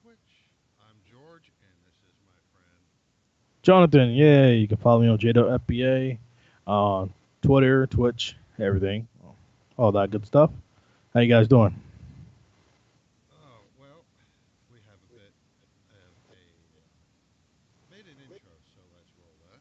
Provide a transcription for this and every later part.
Twitch. I'm George, and this is my friend. Jonathan, yeah, you can follow me on J.FBA on Twitter, Twitch, everything, all that good stuff. How you guys doing? Oh, well, we have a bit of a made an intro, so let's roll that.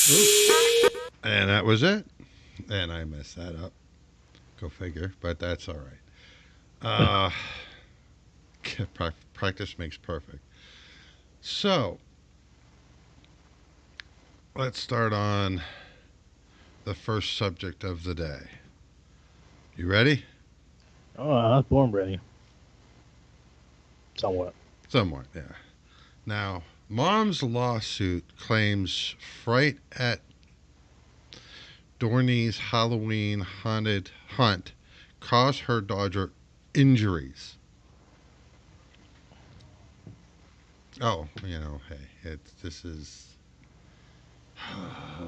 Oops. And that was it. And I messed that up. Go figure, but that's all right. Uh, practice makes perfect. So, let's start on the first subject of the day. You ready? Oh, I was born ready, somewhat. Somewhat, yeah. Now, mom's lawsuit claims fright at Dorney's Halloween haunted hunt caused her daughter injuries. Oh, hey, this is a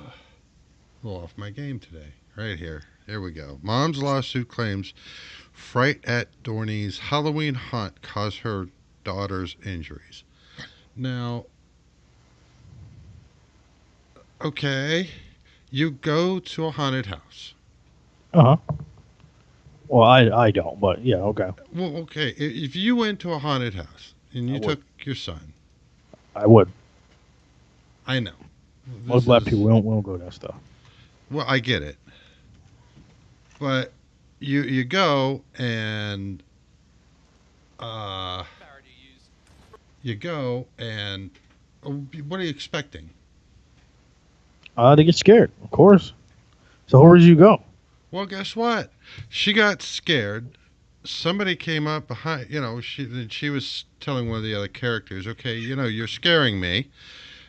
little off my game today. Right here. Here we go. Mom's lawsuit claims fright at Dorney's Halloween hunt caused her daughter's injuries. Now, okay, you go to a haunted house. Uh huh. Well, I don't, but yeah, okay. Well, okay, if you went to a haunted house and I you would. took your son, I would. I know. Most This black people is, we don't go to that stuff. well, I get it. But you go and uh you go and what are you expecting? They get scared, of course. So where did you go? Well, guess what? She got scared. Somebody came up behind, she was telling one of the other characters, "Okay, you're scaring me."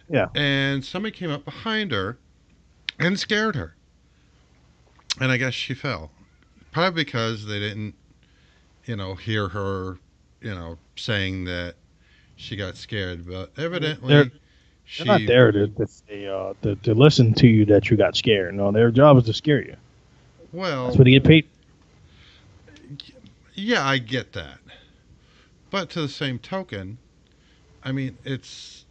Yeah. And somebody came up behind her and scared her. And I guess she fell. Probably because they didn't, hear her, saying that she got scared, but They're evidently they're not she there to say, to listen to you that you got scared. No, their job is to scare you. That's well, what they get paid. yeah, I get that. But to the same token, I mean, it's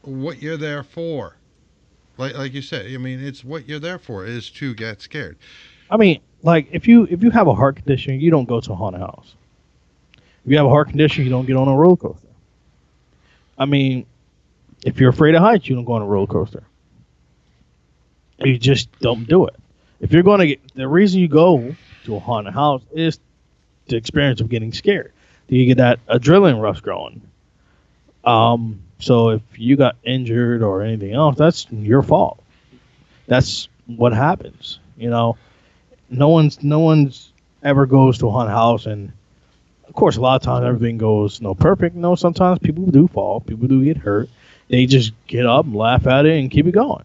what you're there for. Like you said, I mean, it's what you're there for is to get scared. I mean, like if you have a heart condition, you don't go to a haunted house. If you have a heart condition, you don't get on a roller coaster. I mean, if you're afraid of heights, you don't go on a roller coaster. You just don't do it. If you're going to get the reason you go to a haunted house is the experience of getting scared. You get that adrenaline rush going. So if you got injured or anything else, that's your fault. That's what happens. No one's ever goes to a haunted house, and of course, a lot of times everything goes perfect. No, sometimes people do fall, people do get hurt. They just get up, laugh at it, and keep it going.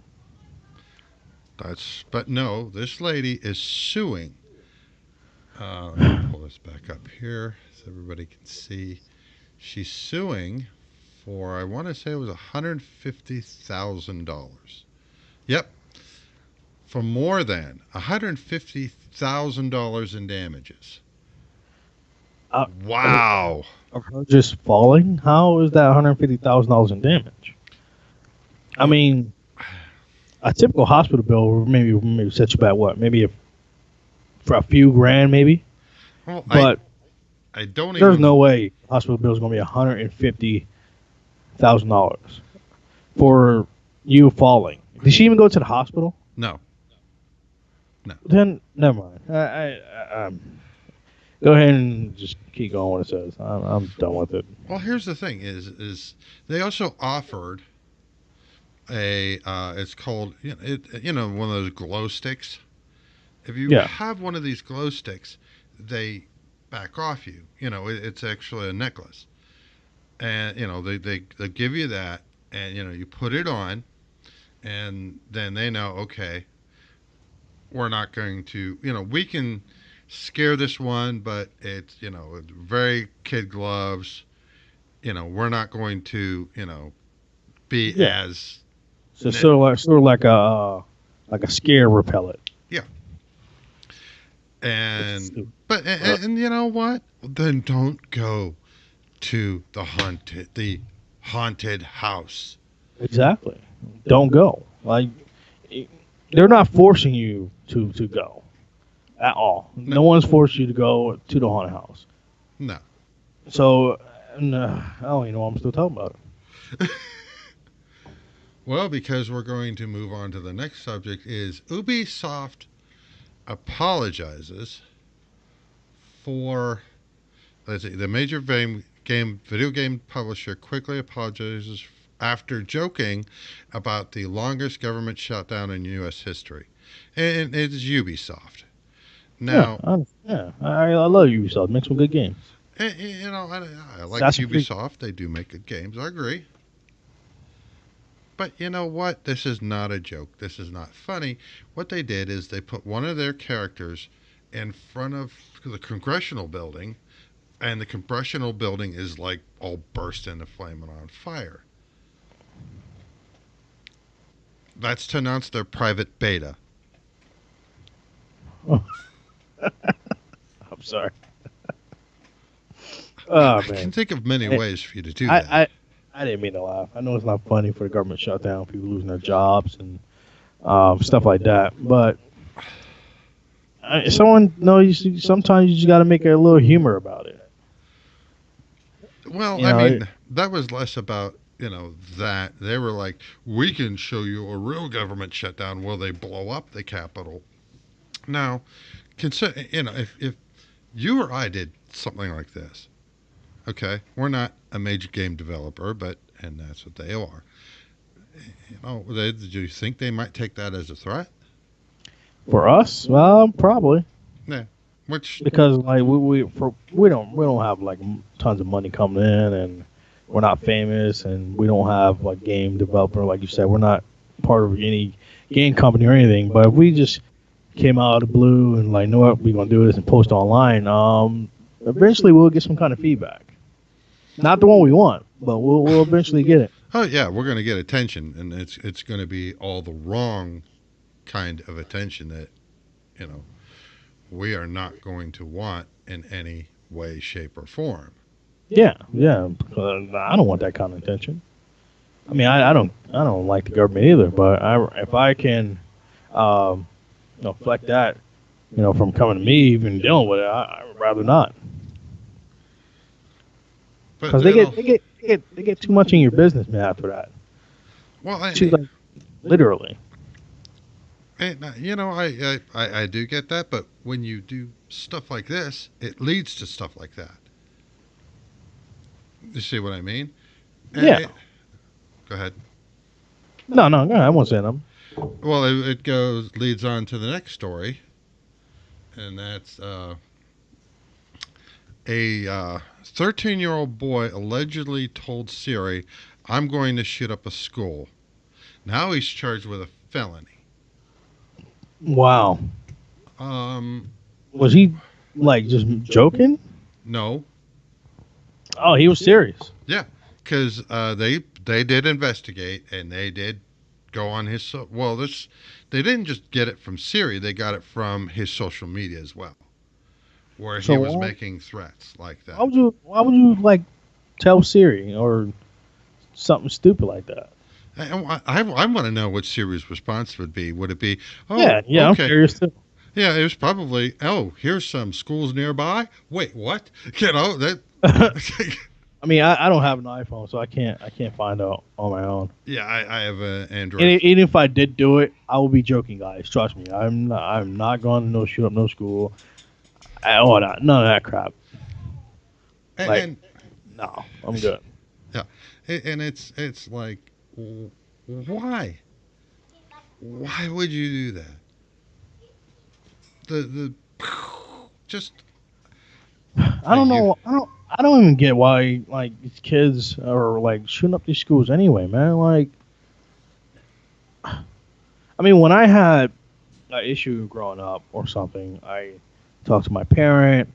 But no, this lady is suing. Let me pull this back up here so everybody can see. She's suing for, I want to say it was $150,000. Yep, for more than $150,000 in damages. Uh, of, Wow. of her just falling, how is that $150,000 in damage? I Well, mean, a typical hospital bill would maybe set you back what, maybe for a few grand, maybe. well, But I don't there's even. no way hospital bill is going to be $150,000 for you falling. Did she even go to the hospital? No, no. Then never mind. Go ahead and just keep going what it says. I'm done with it. Well, here's the thing: is they also offered a it's called one of those glow sticks. If you Yeah. have one of these glow sticks, they back off you. It's actually a necklace, and they give you that, and you put it on, and then they know, okay, we're not going to, we can scare this one, but it's, very kid gloves. We're not going to, be Yeah. as, So sort of like a scare repellent. yeah. Which is And, stupid. but, But and you know what? Then don't go to the haunted house. exactly. Don't go. Like they're not forcing you to go at all. No, No one's forced you to go to the haunted house. no. So I don't even know what I'm still talking about. Well, because we're going to move on to the next subject is Ubisoft apologizes for, let's see, the major video game publisher quickly apologizes after joking about the longest government shutdown in U.S. history, and it's Ubisoft. Yeah, Now, I love Ubisoft. Make some good games. I like Assassin's Creed. Ubisoft. They do make good games. I agree. But you know what? This is not a joke. This is not funny. What they did is they put one of their characters in front of the congressional building, and the congressional building is like all burst into flame and on fire. That's to announce their private beta. I'm sorry. I, Oh I can man, think of many I, ways for you to do that. I I didn't mean to laugh. I know it's not funny for the government shutdown, people losing their jobs and stuff like that. But someone no, sometimes you just got to make a little humor about it. Well, You I know, mean, that was less about, that. They were like, we can show you a real government shutdown where they blow up the Capitol. Now, consider, if you or I did something like this, okay, we're not a major game developer, and that's what they are. Do you think they might take that as a threat? for us, well, probably Yeah. Which, because like we don't have like tons of money coming in, and we're not famous, and we don't have like game developer like you said. We're not part of any game company or anything. But if we just came out of the blue and like, know what, we're gonna do this and post online, eventually we'll get some kind of feedback. Not the one we want, but we'll eventually get it. oh yeah, we're going to get attention, and it's going to be all the wrong kind of attention that you know we are not going to want in any way, shape, or form. Yeah, yeah. I don't want that kind of attention. I mean, I don't like the government either. But if I can, um, deflect that, from coming to me, even dealing with it, I would rather not, But because they get too much in your business, man. After that, well, too like literally. I do get that, but when you do stuff like this, it leads to stuff like that. You see what I mean? And Yeah. go ahead. No, no, no. I won't say them. Well, it goes leads on to the next story, and that's a 13-year-old boy allegedly told Siri, "I'm going to shoot up a school." Now he's charged with a felony. Wow. Um, Was he like just joking? no, Oh, he was serious. yeah, because they did investigate, and they did go on his well. This They didn't just get it from Siri; they got it from his social media as well, where he So was making threats like why that. would you like tell Siri or something stupid like that? I want to know what Siri's response would be. Would it be, "Oh, Yeah, yeah, I'm okay, curious too. yeah"? It was probably, "Oh, here's some schools nearby." Wait, what? That. I mean, I don't have an iPhone, so I can't find out on my own. Yeah, I have an And Android. even if I did do it, I will be joking, guys. Trust me. I'm not going to no shoot up no school. All that, none of that crap. and, Like, and no, I'm good. yeah, and it's like, why? Why would you do that? The just I don't you. know. I don't even get why like these kids are like shooting up these schools anyway, man. Like, I mean, when I had an issue growing up or something, I talked to my parent,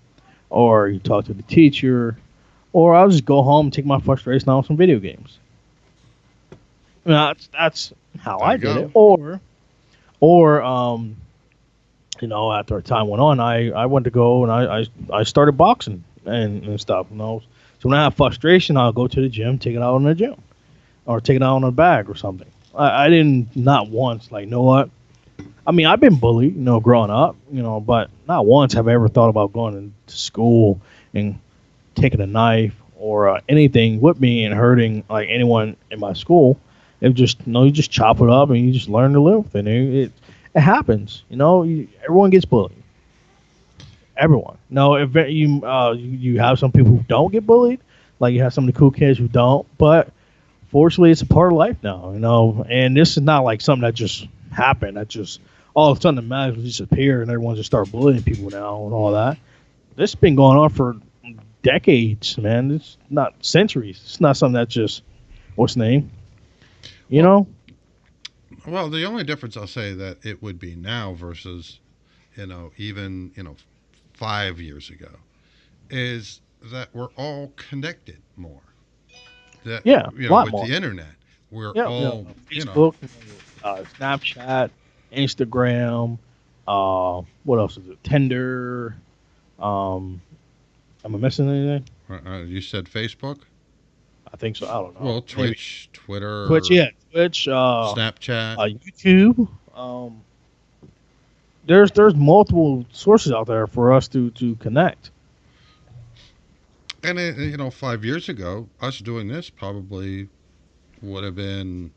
or you talk to the teacher, or I'll just go home and take my frustration out on some video games. I mean, that's how There I you did it. go. Or after time went on, I went to go and I started boxing and stuff. So when I have frustration, I'll go to the gym, take it out on the gym, or take it out on a bag or something. I didn't not once like, what? I mean, I've been bullied, growing up, but not once have I ever thought about going to school and taking a knife or anything with me and hurting like anyone in my school. It just, you just chop it up and you just learn to live with it. It happens, everyone gets bullied. Everyone. No, if you have some people who don't get bullied, like you have some of the cool kids who don't, but fortunately, it's a part of life now, And this is not like something that just happened. That just all of a sudden magically disappear and everyone just start bullying people now and all that. This has been going on for decades, man. It's not centuries. It's not something that just what's the name, you Well, know? well, the only difference I'll say that it would be now versus even 5 years ago is that we're all connected more. That Yeah, a lot with more. the internet, we're Yeah, all Facebook, Snapchat, Instagram. What else is it? Tinder. Um, am I missing anything? you said Facebook. I think so. I don't know. Well, Maybe Twitch, Twitch. Twitter, Yeah, Twitch. Snapchat, YouTube. There's multiple sources out there for us to connect. and 5 years ago, us doing this probably would have been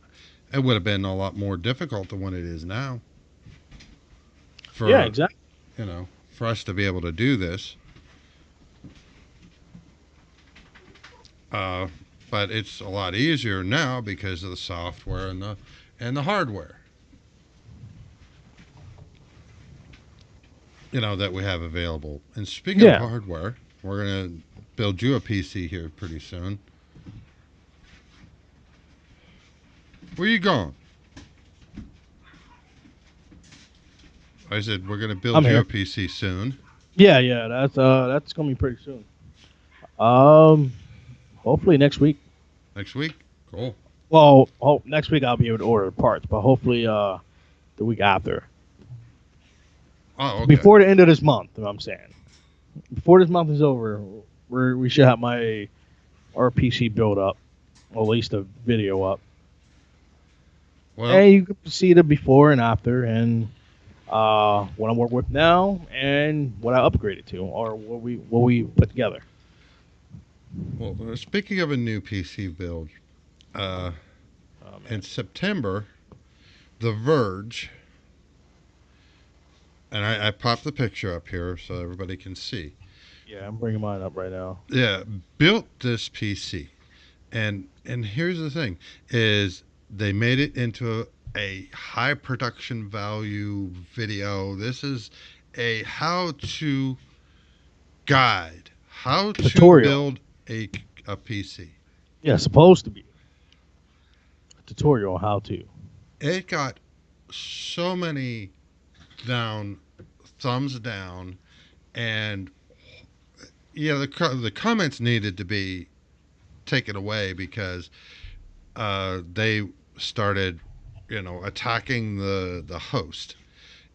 it would have been a lot more difficult than what it is now Yeah, for exactly. for us to be able to do this. Uh, but it's a lot easier now because of the software and the hardware that we have available. And speaking of Yeah. hardware, we're gonna build you a PC here pretty soon. Where you going? I said we're gonna I'm build you a here. PC soon. Yeah, yeah. That's gonna be pretty soon. Um, hopefully next week. Next week. Cool. Well, next week I'll be able to order the parts, but hopefully the week after, Oh, okay. before the end of this month. I'm saying before this month is over, we should have my our PC build up, or at least a video up, Well, and you can see the before and after, and what I'm working with now, and what I upgraded to, or what we put together. speaking of a new PC build, uh, Oh in man. September, The Verge, and I popped the picture up here so everybody can see. Yeah, I'm bringing mine up right now. Yeah, built this PC, and here's the thing: is they made it into a high production value video. This is a how-to guide, how to Tutorial. build a PC. Yeah, supposed to be a tutorial on how to. It got so many down, thumbs down, and yeah, the comments needed to be taken away because they started, attacking the host.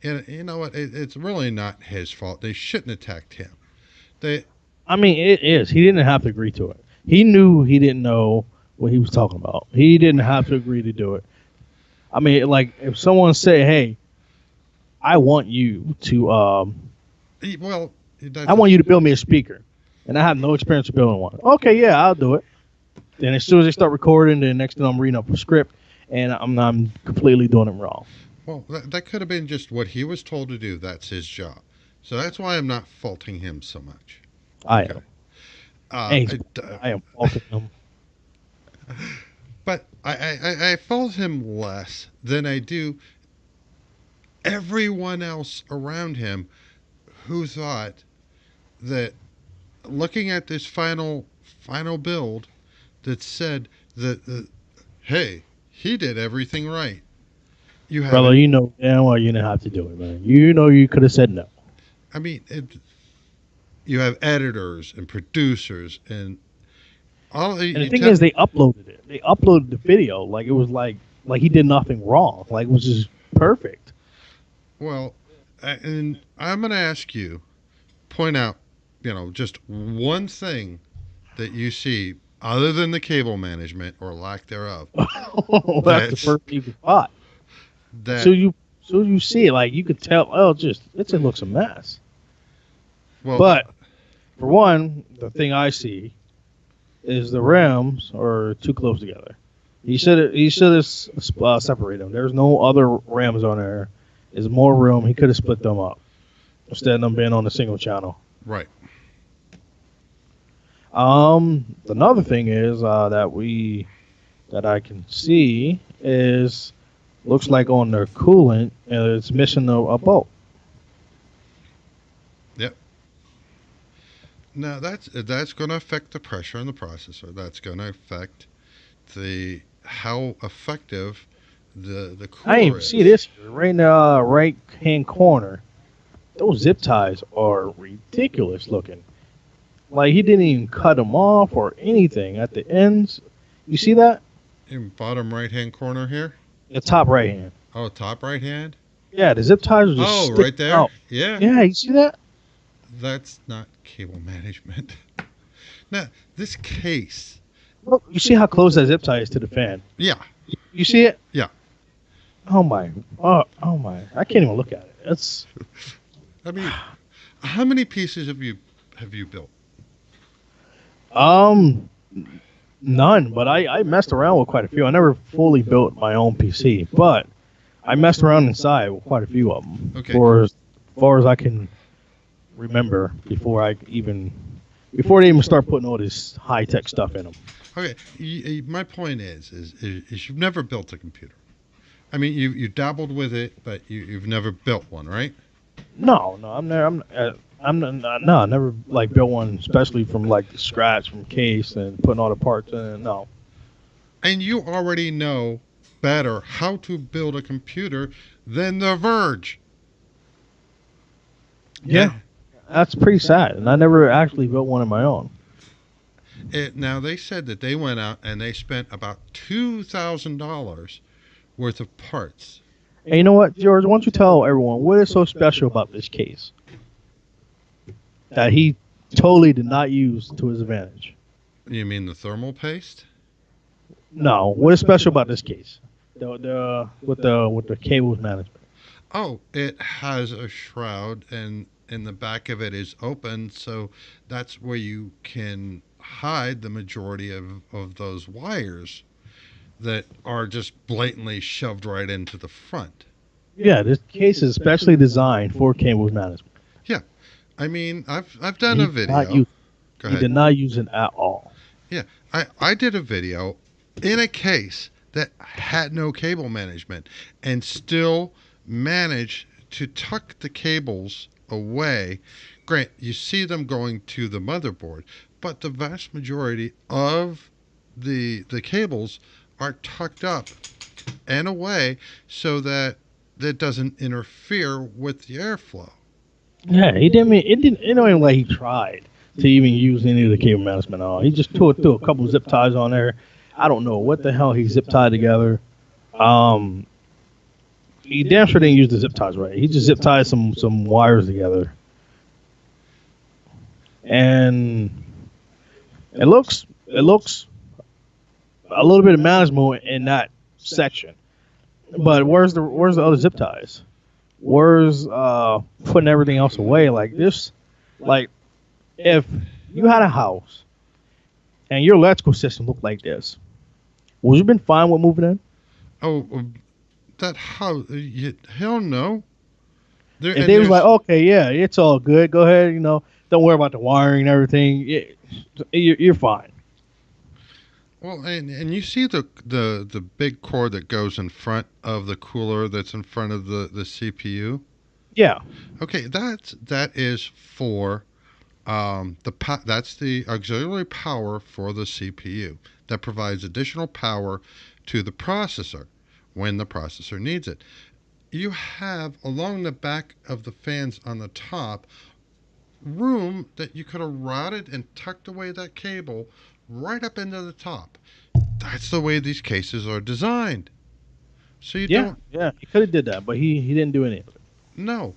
And you know what? It's really not his fault. They shouldn't attacked him. They I mean, it is. He didn't have to agree to it. He knew he didn't know what he was talking about. He didn't have to agree to do it. I mean, like if someone say, "Hey, I want you to, well, I that's want you to build me a speaker," and I have no experience of building one. Okay, yeah, I'll do it. Then as soon as they start recording, the next thing I'm reading up a script, and I'm completely doing it wrong. well, that could have been just what he was told to do. That's his job. So that's why I'm not faulting him so much. I Okay. am. And he's, It, I am faulting him. but I fault him less than I do everyone else around him who thought that looking at this final build that said that hey, he did everything right. you have Brother, an. you know damn well you didn't have to do it, man. You know you could have said no. I mean, you have editors and producers and all. And the You thing tell. is, they uploaded it. They uploaded the video like it was like he did nothing wrong. Like it was just perfect. Well, and I'm going to ask you, point out, just one thing that you see other than the cable management or lack thereof. That's the That's first thing you could spot. So that. you see it, like you could tell. Oh, it just looks a mess. Well, But for one, the thing I see is the rims are too close together. He should have separated them. There's no other rims on there. There's more room. He could have split them up instead of them being on a single channel. right. Another thing is that I can see is looks like on their coolant it's missing a bolt. Yep. Now that's going to affect the pressure in the processor. That's going to affect the how effective the I didn't cooler even see is. this right in the right hand corner. Those zip ties are ridiculous looking. Like he didn't even cut them off or anything at the ends. You see that? In bottom right hand corner here. The top right hand. Oh, top right hand. Yeah, the zip ties are just Oh, sticking right there. out. Yeah, Yeah, you see that? that's not cable management. Now this case. Look, you see how close that zip tie is to the fan. Yeah, You see it? yeah. Oh my! Oh my! I can't even look at it. It's I mean, how many pieces have you built? um none, but I messed around with quite a few. I never fully built my own PC, but I messed around inside with quite a few of them. Okay. For as far as I can remember, before they even start putting all this high tech stuff in them. Okay, my point is you've never built a computer. I mean, you dabbled with it, but you've never built one, right? No, no, no, I never like built one, especially from like scratch, from case and putting all the parts in it. No. And you already know better how to build a computer than The Verge. Yeah, that's pretty sad, and I never actually built one of my own. Now they said that they went out and they spent about $2,000 worth of parts. And you know what, George? Why don't you tell everyone what is so special about this case that he totally did not use to his advantage? You mean the thermal paste? No, what is special about this case? The cables management. Oh, it has a shroud, and in the back of it is open, so that's where you can hide the majority of those wires that are just blatantly shoved right into the front. Yeah, this case is especially designed for cables management. I mean, I've And done he a did not video. use, Go he ahead. did not use it at all. Yeah, I did a video in a case that had no cable management and still managed to tuck the cables away. Grant, you see them going to the motherboard, but the vast majority of the cables are tucked up and away so that that doesn't interfere with the airflow. Yeah, he didn't. It didn't. It don't even like he tried to even use any of the cable management at all. He just threw a couple zip ties on there. I don't know what the hell he zip tied together. Um, he damn sure didn't use the zip ties right. He just zip tied some wires together, and it looks a little bit of management in that section. But where's the other zip ties? Where's putting everything else away like this? Like if you had a house and your electrical system looked like this, would you have been fine with moving in? Oh, that house? Hell no. There If and they was like, there's okay, yeah, it's all good. Go ahead, don't worry about the wiring and everything. You're fine. well, and you see the big cord that goes in front of the cooler that's in front of the CPU. Yeah, Okay, that is for that's the auxiliary power for the CPU that provides additional power to the processor when the processor needs it. you have along the back of the fans on the top room that you could have routed and tucked away that cable right up into the top. That's the way these cases are designed. So you Yeah, don't yeah, he could have did that, but he didn't do any of it. know.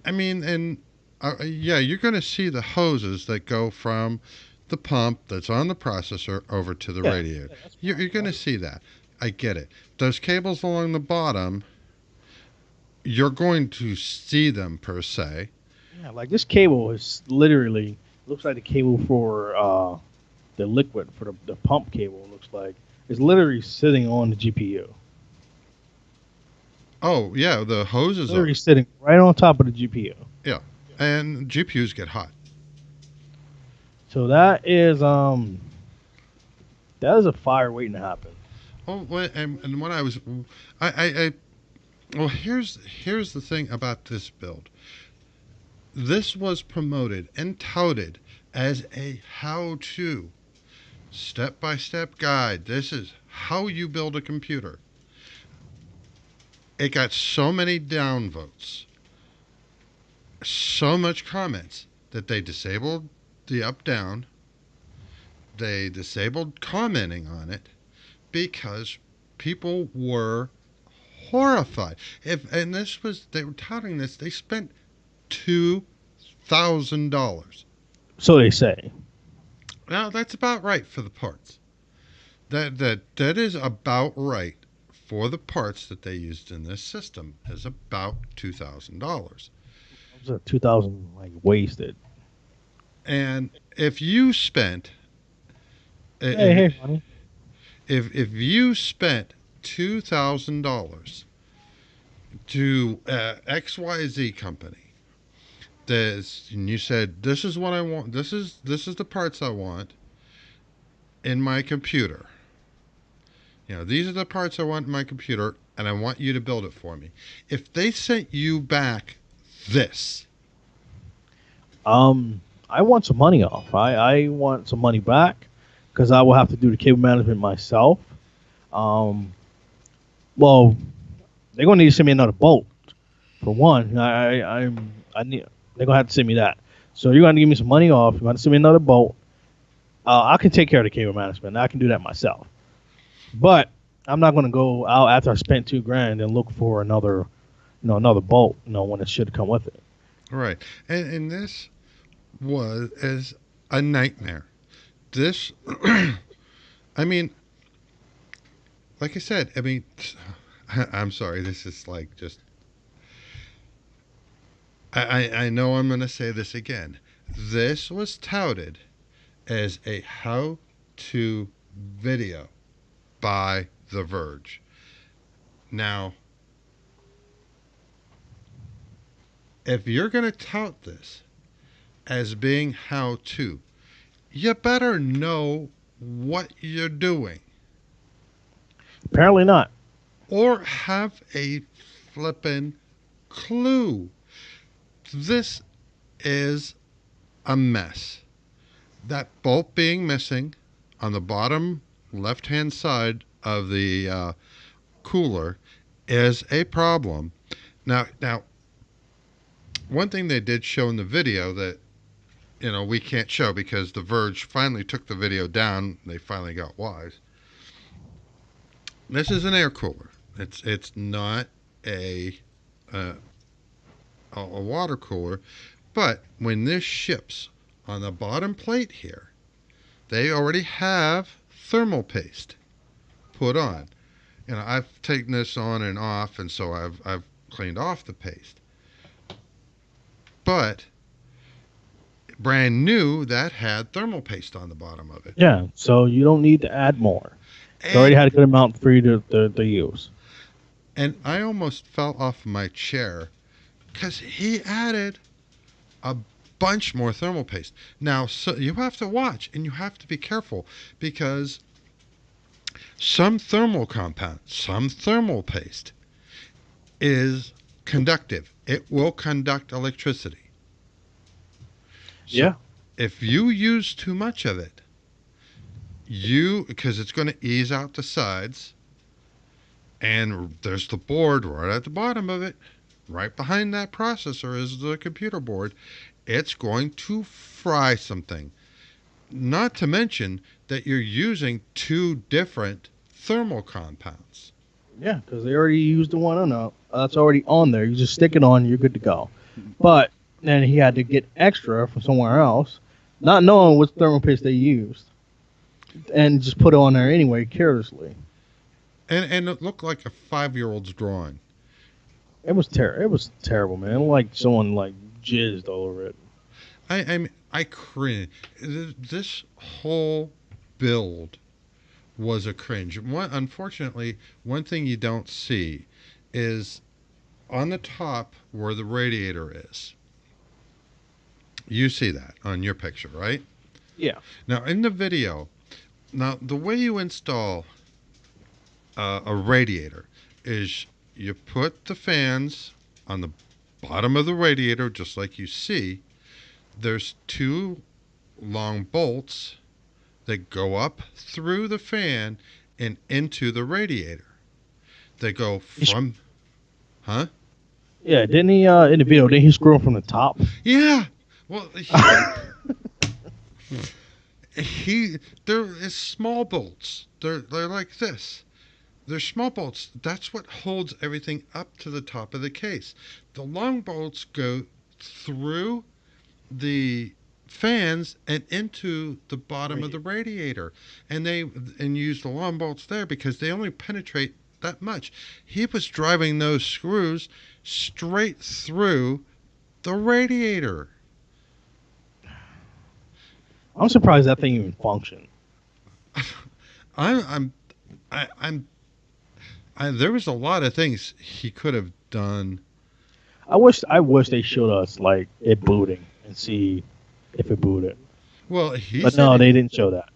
I mean, and yeah, you're going to see the hoses that go from the pump that's on the processor over to the Yeah, radiator. yeah, that's You're fine. going to see that. I get it. Those cables along the bottom, you're going to see them per se. Yeah, like this cable is literally looks like the cable for the liquid for the pump cable. Looks like it's literally sitting on the GPU. Oh, yeah, the hoses are. Literally sitting right on top of the GPU. Yeah. And GPUs get hot. So that is a fire waiting to happen. Oh, and when I was, I well, here's the thing about this build. This was promoted and touted as a how-to step-by-step guide. This is how you build a computer. It got so many downvotes, so much comments that they disabled the up-down. They disabled commenting on it because people were horrified. If and this was they were touting this, they spent $2,000. So they say. Now that's about right for the parts. That is about right for the parts that they used in this system. Is about $2,000. It was a 2000 like wasted. And if you spent Hey, if hey, honey. if you spent $2,000 to XYZ company, this and you said this is what I want. This is the parts I want in my computer. These are the parts I want in my computer, and I want you to build it for me. If they sent you back this, I want some money off. I want some money back because I will have to do the cable management myself. Um, well, they're gonna need to send me another bolt for one. I need they're gonna have to send me that. So you're gonna give me some money off. You're gonna send me another bolt. I can take care of the cable management. I can do that myself. But I'm not gonna go out after I spent 2 grand and look for another, another bolt. When it should come with it. right? And this was as a nightmare. This, I mean, like I said, I mean, I'm sorry. This is like just. I know I'm going to say this again. This was touted as a how-to video by The Verge. Now, if you're going to tout this as being how-to, you better know what you're doing Apparently not. or have a flippin' clue. This is a mess. That bolt being missing on the bottom left hand side of the cooler is a problem. Now, one thing they did show in the video that we can't show because The Verge finally took the video down. They finally got wise. This is an air cooler. It's not a uh, a water cooler, but when this ships on the bottom plate here, they already have thermal paste put on. I've taken this on and off, and so I've cleaned off the paste. But brand new, that had thermal paste on the bottom of it. Yeah. So you don't need to add more. It already And had a good amount for you to use. and I almost fell off my chair because he added a bunch more thermal paste. Now, so you have to watch and you have to be careful because some thermal paste is conductive. It will conduct electricity. So Yeah. if you use too much of it, because it's going to ease out the sides, And there's the board right at the bottom of it. Right behind that processor is the computer board. It's going to fry something. Not to mention that you're using two different thermal compounds. Yeah, because they already used the one on that's already on there. You just stick it on, you're good to go. But then he had to get extra from somewhere else, not knowing which thermal paste they used, and just put it on there anyway, carelessly. And it looked like a 5-year-old's drawing. It was terrible. It was terrible, man. It looked like someone like jizzed all over it. I cringe. This whole build was a cringe. Unfortunately, one thing you don't see is on the top where the radiator is. You see that on your picture, right? Yeah. Now, in the video, the way you install a radiator is you put the fans on the bottom of the radiator, just like you see. There's two long bolts that go up through the fan and into the radiator. They go from, huh? Yeah, didn't he in the video? Didn't he screw him from the top? Yeah. Well, he there is small bolts. They're like this. They're small bolts. That's what holds everything up to the top of the case. The long bolts go through the fans and into the bottom of the radiator, and use the long bolts there because they only penetrate that much. He was driving those screws straight through the radiator. I'm surprised that thing even functioned. I'm I'm I'm there was a lot of things he could have done. I wish they showed us like it booting and see if it booted. Well, But no, they didn't show that.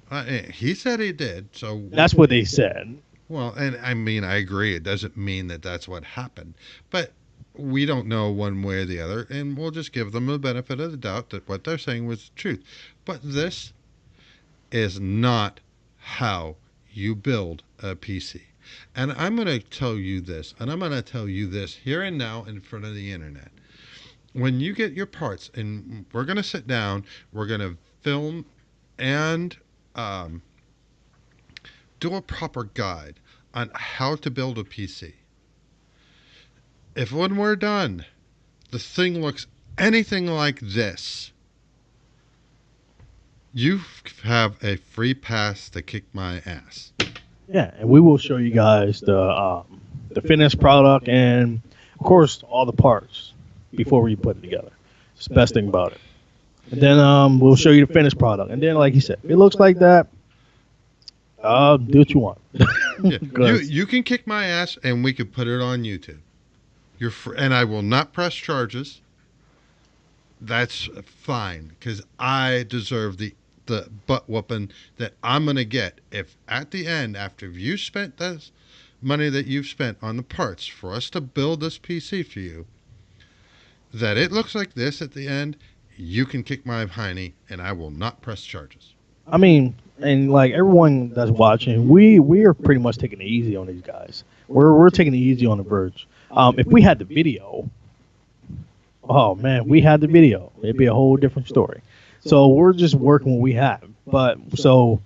he said he did. So That's what they said. well, and I mean I agree. It doesn't mean that that's what happened, but we don't know one way or the other, and we'll just give them the benefit of the doubt that what they're saying was the truth. But this is not how you build a PC. And I'm going to tell you this, and I'm going to tell you this here and now in front of the internet. When you get your parts, and we're going to sit down, we're going to film and um, do a proper guide on how to build a PC. If when we're done, the thing looks anything like this, you have a free pass to kick my ass. Yeah, and we will show you guys the finished product and of course all the parts before we put it together. It's the best thing about it. And then we'll show you the finished product. And then, like you said, if it looks like that, do what you want. Yeah. You can kick my ass, and we could put it on YouTube. And I will not press charges. That's fine because I deserve the butt whooping that I'm gonna get if at the end, after you spent this money that you've spent on the parts for us to build this PC for you, that it looks like this at the end. You can kick my hiney, and I will not press charges. I mean, and like everyone that's watching, we are pretty much taking it easy on these guys. We're taking it easy on the Verge. If we had the video, oh man, we had the video, it'd be a whole different story. So we're just working what we have. But so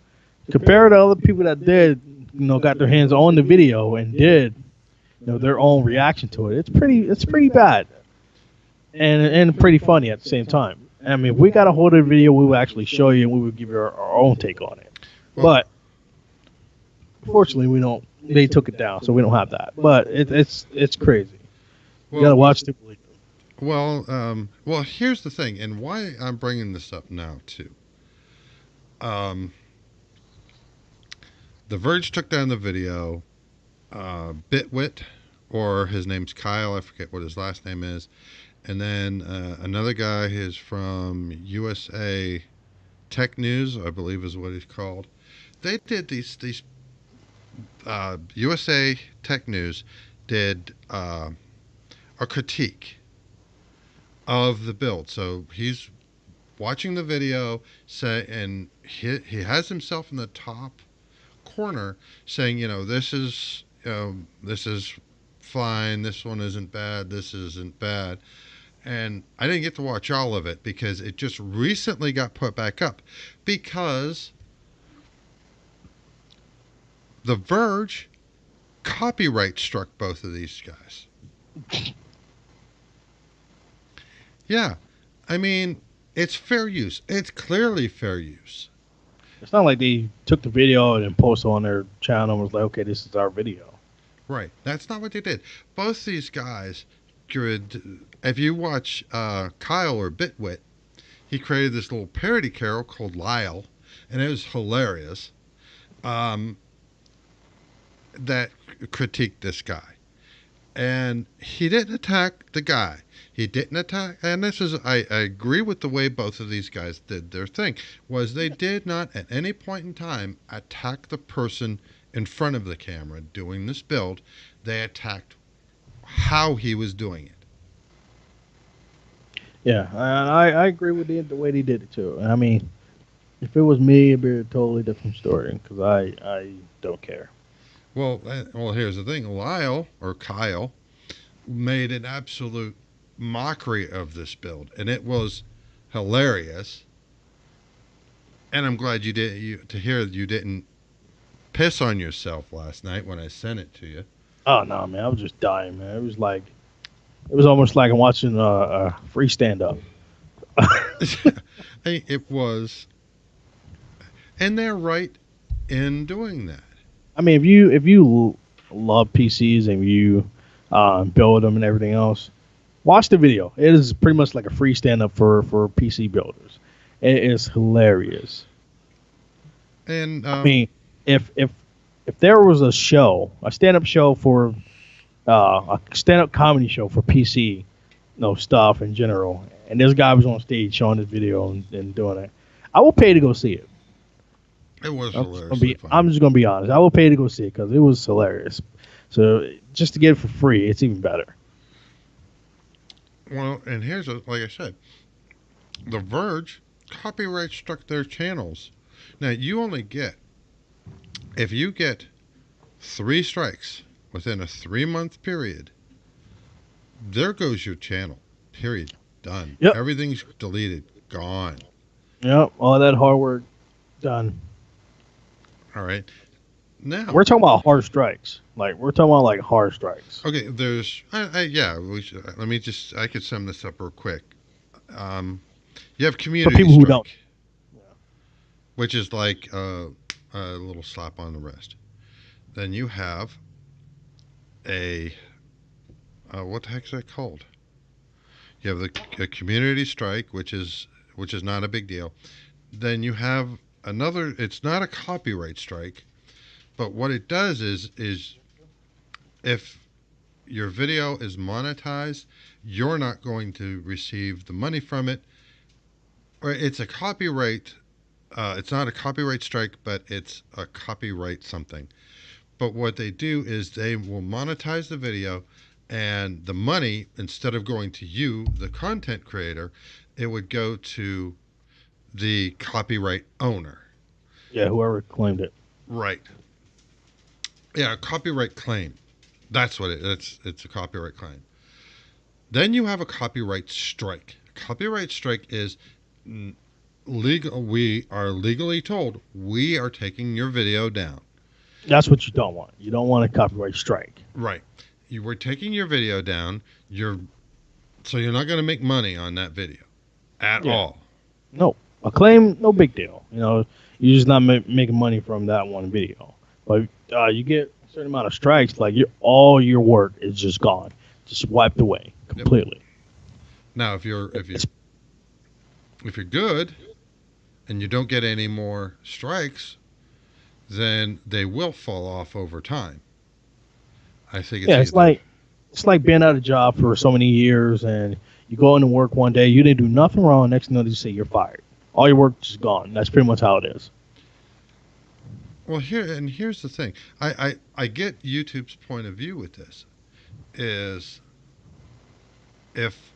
compared to other people that did, got their hands on the video and did, their own reaction to it, it's pretty bad, and pretty funny at the same time. I mean, if we got a hold of the video, we would actually show you and we would give you our own take on it. Well, but fortunately, we don't. They took it down, so we don't have that. But it's crazy. You gotta watch the believe it. Well, here's the thing, and why I'm bringing this up now too. The Verge took down the video. Bitwit, or his name's Kyle. I forget what his last name is. And then another guy is from USA Tech News, I believe is what he's called. They did these USA Tech News did a critique of the build. So he's watching the video, and he has himself in the top corner saying, this is this is fine, this one isn't bad, this isn't bad. And I didn't get to watch all of it because it just recently got put back up because The Verge copyright struck both of these guys. Yeah, I mean, it's fair use. It's clearly fair use. It's not like they took the video and then posted on their channel and was like, okay, this is our video. Right. That's not what they did. Both these guys could. If you watch Kyle or Bitwit, he created this little parody carol called Lyle, and it was hilarious. Um, that critiqued this guy, and he didn't attack the guy. He didn't attack, and this is I agree with the way both of these guys did their thing. Was they did not at any point in time attack the person in front of the camera doing this build. They attacked how he was doing it. Yeah, and I agree with the way they did it too. I mean, if it was me, it'd be a totally different story because I don't care. Well, here's the thing. Lyle or Kyle made an absolute mockery of this build, and it was hilarious. And I'm glad to hear you didn't piss on yourself last night when I sent it to you. Oh no, man, I was just dying, man. It was almost like I'm watching a free stand up. Hey, it was, and they're right in doing that. I mean, if you love PCs and you build them and everything else, watch the video. It is pretty much like a free stand up for PC builders. It is hilarious. And I mean, if there was a show, a stand up show for a stand up comedy show for PC, stuff in general, and this guy was on stage showing this video and doing it, I will pay to go see it. it was hilariously funny. I'm just gonna be honest. I will pay to go see it because it was hilarious. So just to get it for free, it's even better. Well, and like I said, The Verge copyright struck their channels. Now you only get if you get 3 strikes within a 3-month period. There goes your channel. Period. Done. Yep. Everything's deleted. Gone. Yep. All that hard work done. All right. Now We're talking about hard strikes. Like we're talking about like hard strikes. okay. There's yeah. Let me just. I could sum this up real quick. Um, you have For community people who strike, don't. which is like a little slap on the wrist. Then you have a what the heck is that called? You have a community strike, which is not a big deal. Then you have another. It's not a copyright strike, but what it does is if your video is monetized, you're not going to receive the money from it. Or it's a copyright. It's not a copyright strike, but it's a copyright something. But what they do is they will monetize the video, and the money, instead of going to you, the content creator, it would go to the copyright owner. Yeah, whoever claimed it. Right. Yeah, a copyright claim. That's what it's a copyright claim. Then you have a copyright strike. A copyright strike is legal. We are legally told we are taking your video down. That's what you don't want. You don't want a copyright strike. Right. You were taking your video down. You're not going to make money on that video at Yeah. all. No, a claim, no big deal. You're just not making money from that one video. But you get a certain amount of strikes, like all your work is just gone, just wiped away completely. Now, if you're good and you don't get any more strikes, then they will fall off over time. I think it's Yeah, it's like being out of job for so many years, and you go into work one day, you didn't do nothing wrong. Next thing you know, they say you're fired. All your work is gone. That's pretty much how it is. well here's the thing. I get YouTube's point of view with this. Is if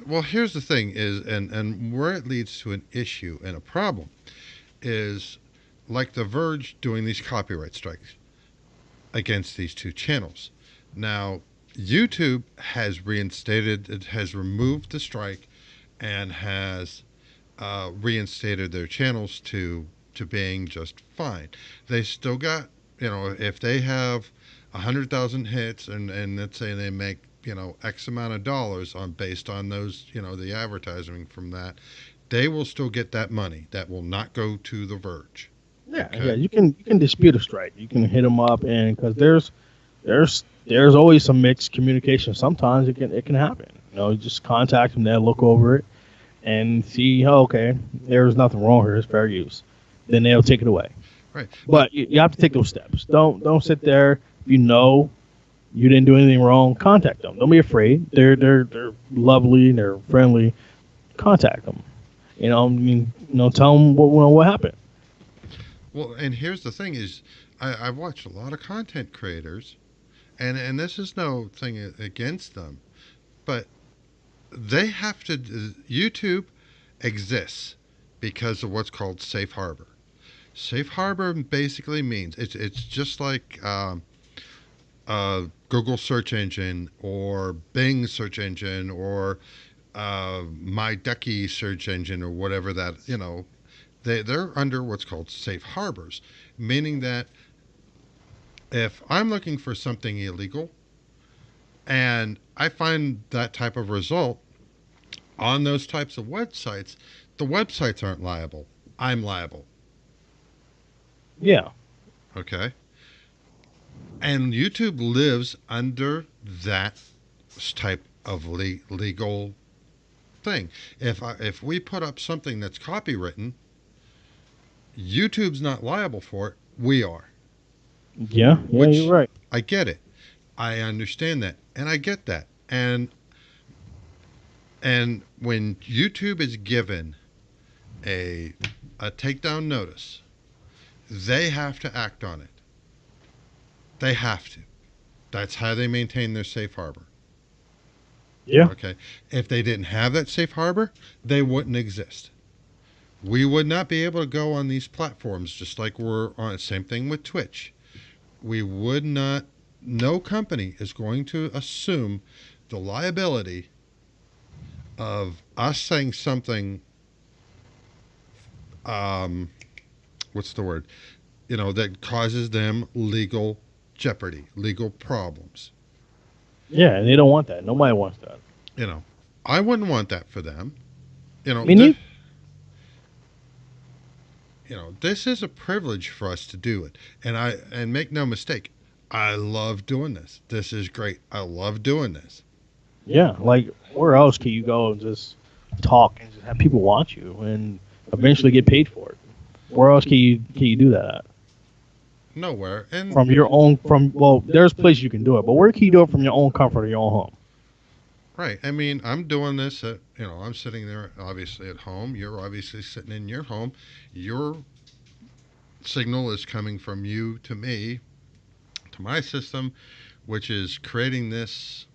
well here's the thing is and where it leads to an issue and a problem is like The Verge doing these copyright strikes. against these two channels. Now, YouTube has reinstated, it has removed the strike and has reinstated their channels to being just fine. They still got, if they have 100,000 hits and let's say they make X amount of dollars on based on those the advertising from that, they will still get that money. That will not go to The Verge. Yeah. Okay. You can dispute a strike. You can hit them up, and because there's always some mixed communication. Sometimes it can happen. You just contact them. They'll look over it and see. Oh, okay, there's nothing wrong here. It's fair use. Then they'll take it away. Right. But But you have to take those steps. Don't sit there. If you know you didn't do anything wrong, contact them. Don't be afraid. They're lovely. They're friendly. Contact them. Tell them what happened. well, and here's the thing is, I've watched a lot of content creators, and this is no thing against them, but they have to. YouTube exists because of what's called safe harbor. Safe harbor basically means it's just like Google search engine or Bing search engine or my Ducky search engine or whatever that they're under what's called safe harbors, meaning that if I'm looking for something illegal and I find that type of result on those types of websites, the websites aren't liable. I'm liable. Yeah. Okay. And YouTube lives under that type of legal thing. If we put up something that's copywritten, YouTube's not liable for it. We are. Yeah. Yeah. You're Which right. I get it. I understand that, and I get that. And when YouTube is given a takedown notice, they have to act on it. They have to. That's how they maintain their safe harbor. Yeah. Okay. If they didn't have that safe harbor, they wouldn't exist. We would not be able to go on these platforms just like we're on. Same thing with Twitch. We would not. No company is going to assume the liability of us saying something. Um, what's the word? That causes them legal jeopardy, legal problems. Yeah. And they don't want that. Nobody wants that. You know, I wouldn't want that for them. You know, Me th- neither. this is a privilege for us to do it, and make no mistake, I love doing this. This is great. I love doing this. Yeah. Like, where else can you go and just talk and just have people watch you and eventually get paid for it? Where else can you do that at? Nowhere, and From your own from well, there's places you can do it, but where can you do it from your own comfort of your own home? right. I mean, I'm doing this. I'm sitting there, obviously at home. You're obviously sitting in your home. Your signal is coming from you to me, to my system, which is creating this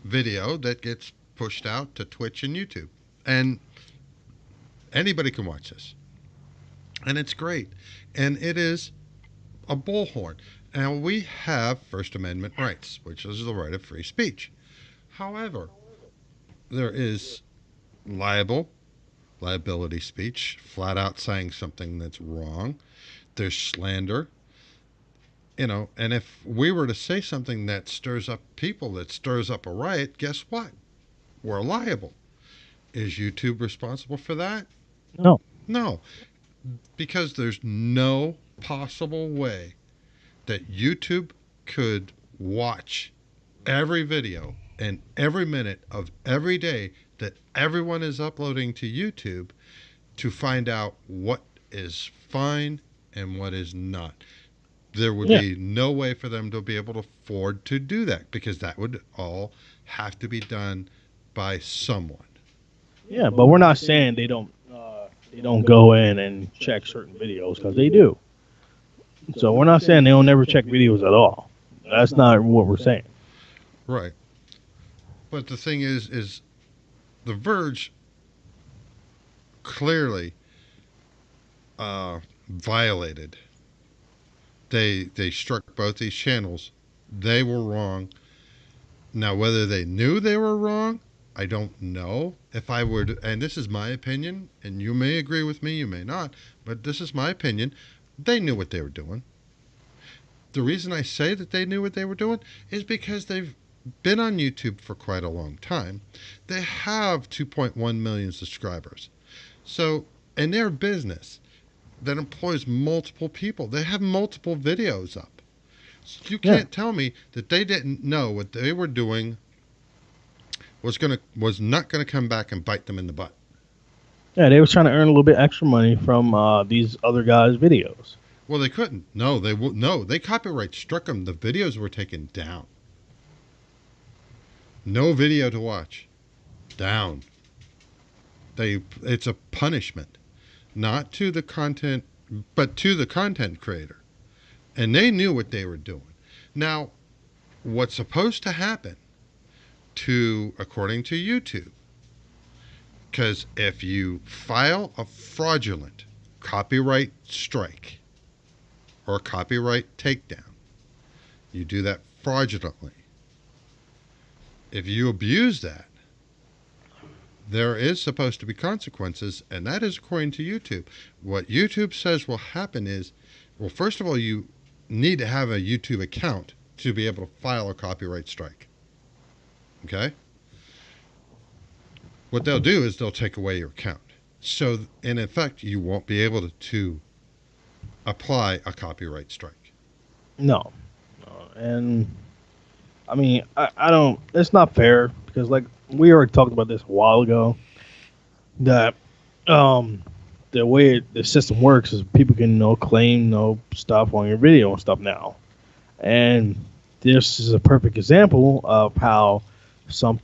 video that gets pushed out to Twitch and YouTube. And anybody can watch this. And it's great. And it is a bullhorn. Now, we have First Amendment rights, which is the right of free speech. However, there is liability speech, flat out saying something that's wrong. There's slander, and if we were to say something that stirs up people, that stirs up a riot, guess what? We're liable. Is YouTube responsible for that? No. No, because there's no possible way that YouTube could watch every video and every minute of every day that everyone is uploading to YouTube to find out what is fine and what is not. There would Yeah. be no way for them to be able to afford to do that because that would all have to be done by someone. Yeah, but we're not saying they don't go in and check certain videos because they do. So we're not saying they don't never check videos at all. That's not what we're saying. Right. But the thing is The Verge clearly violated They struck both these channels. They were wrong. Now, whether they knew they were wrong, I don't know. If I were to, and this is my opinion, and you may agree with me, you may not, but this is my opinion. They knew what they were doing. The reason I say that they knew what they were doing is because they've been on YouTube for quite a long time. They have 2.1 million subscribers. So, in their business that employs multiple people, they have multiple videos up. So you Yeah, can't tell me that they didn't know what they were doing was not gonna come back and bite them in the butt. yeah, they was trying to earn a little bit extra money from these other guys' videos. Well, they couldn't. No, no. They copyright struck them. The videos were taken down. No video to watch. Down. It's a punishment, not to the content, but to the content creator. And they knew what they were doing. Now, what's supposed to happen to, according to YouTube, because if you file a fraudulent copyright strike or a copyright takedown, you do that fraudulently. If you abuse that, there is supposed to be consequences, and that is according to YouTube. What YouTube says will happen is, well, first of all, you need to have a YouTube account to be able to file a copyright strike. Okay? What they'll do is they'll take away your account. So, in effect, you won't be able to apply a copyright strike. No, and I mean, I don't. It's not fair because, like, we already talked about this a while ago. That um, the way the system works is people can claim stuff on your video and stuff now, and this is a perfect example of how some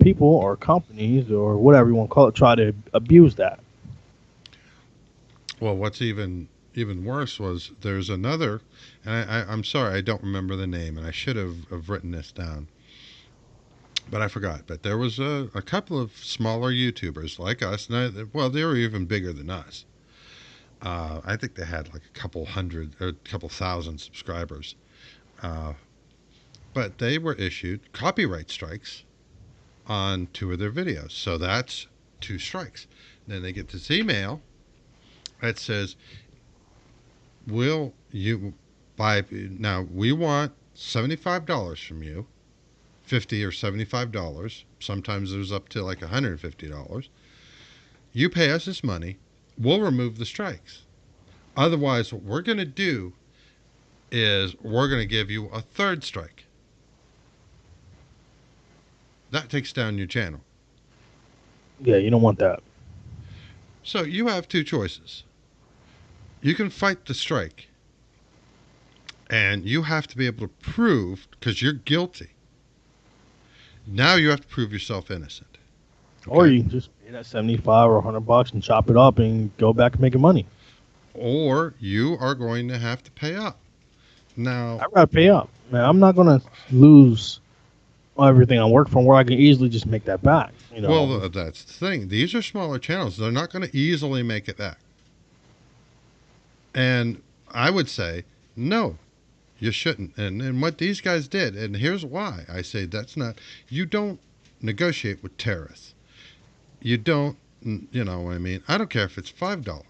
people or companies or whatever you want to call it try to abuse that. Well, what's even worse was there's another, and I'm sorry I don't remember the name, and I should have written this down, but I forgot. But there was a couple of smaller YouTubers like us, and well, they were even bigger than us. I think they had like a couple hundred or a couple thousand subscribers, uh, but they were issued copyright strikes on two of their videos. So that's two strikes. Then they get this email that says, will you buy, now we want $75 from you, 50 or $75. Sometimes there's up to like $150. You pay us this money, we'll remove the strikes. Otherwise, what we're going to do is we're going to give you a third strike. That takes down your channel. Yeah, you don't want that. So you have two choices. You can fight the strike, and you have to be able to prove, because you're guilty. Now you have to prove yourself innocent. Or Okay? you can just pay that 75 or $100 and chop it up and go back and making money. Or you are going to have to pay up. Now, I'd rather pay up. Man, I'm not gonna lose everything I work from where I can easily just make that back. well, that's the thing. These are smaller channels. They're not going to easily make it back. And I would say, no, you shouldn't. And what these guys did, and here's why I say that's not, you don't negotiate with terrorists. You don't, you know what I mean? I don't care if it's $5.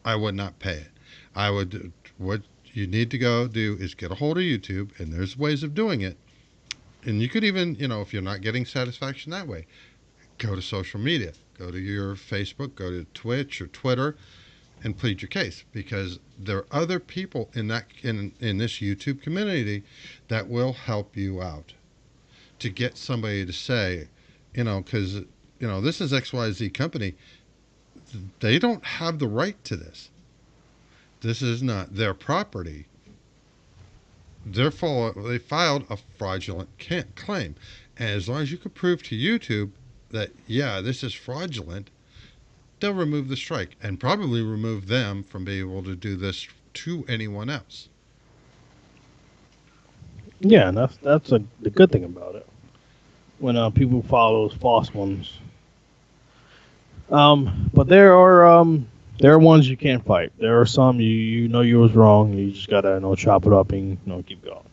I would not pay it. I would, what you need to go do is get a hold of YouTube, and there's ways of doing it. And you could even, if you're not getting satisfaction that way, go to social media. Go to your Facebook, go to Twitch or Twitter, and plead your case, because there are other people in this YouTube community that will help you out to get somebody to say, because this is XYZ company. They don't have the right to this. This is not their property. They filed a fraudulent claim, and as long as you can prove to YouTube that this is fraudulent, they'll remove the strike and probably remove them from being able to do this to anyone else. Yeah, and that's the good thing about it. When people follow those false ones. But there are There are ones you can't fight. There are some you know you was wrong. You just gotta chop it up and keep going.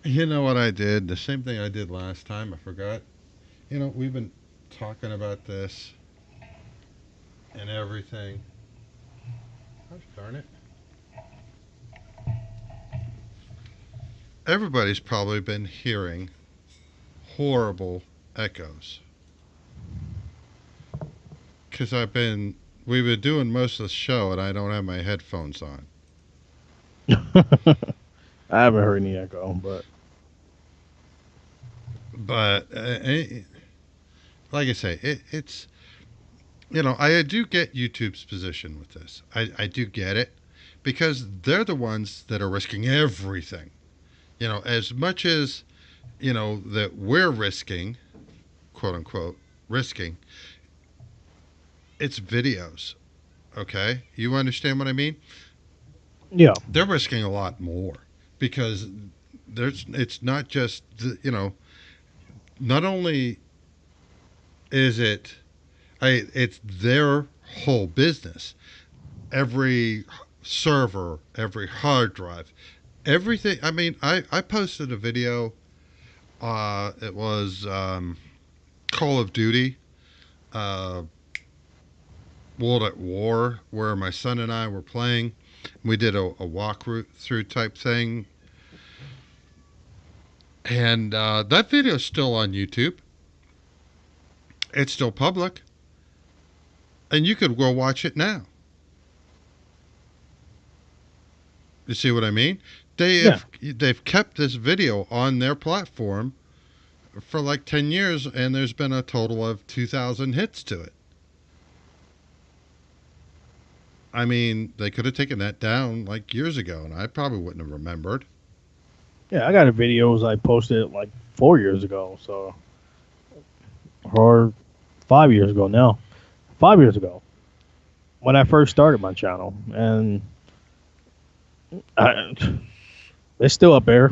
You know what I did? The same thing I did last time. I forgot. We've been talking about this and everything. Gosh darn it. Everybody's probably been hearing horrible echoes because we've been doing most of the show and I don't have my headphones on. I haven't heard any echo, but But like I say, it's I do get YouTube's position with this. I do get it because they're the ones that are risking everything. As much as that we're risking, quote unquote, risking, it's videos. Okay, you understand what I mean? yeah, They're risking a lot more because it's not just not only is it's their whole business. Every server, every hard drive, everything. I mean, I posted a video. It was Call of Duty, uh, World at War, where my son and I were playing. We did a walkthrough type thing, and that video is still on YouTube. It's still public, and you could go watch it now. You see what I mean? yeah, They've kept this video on their platform for like 10 years, and there's been a total of 2,000 hits to it. I mean, they could have taken that down like years ago, and I probably wouldn't have remembered. yeah. I got a videos I posted like 4 years ago, so or 5 years ago now. 5 years ago when I first started my channel, and I, it's still up there.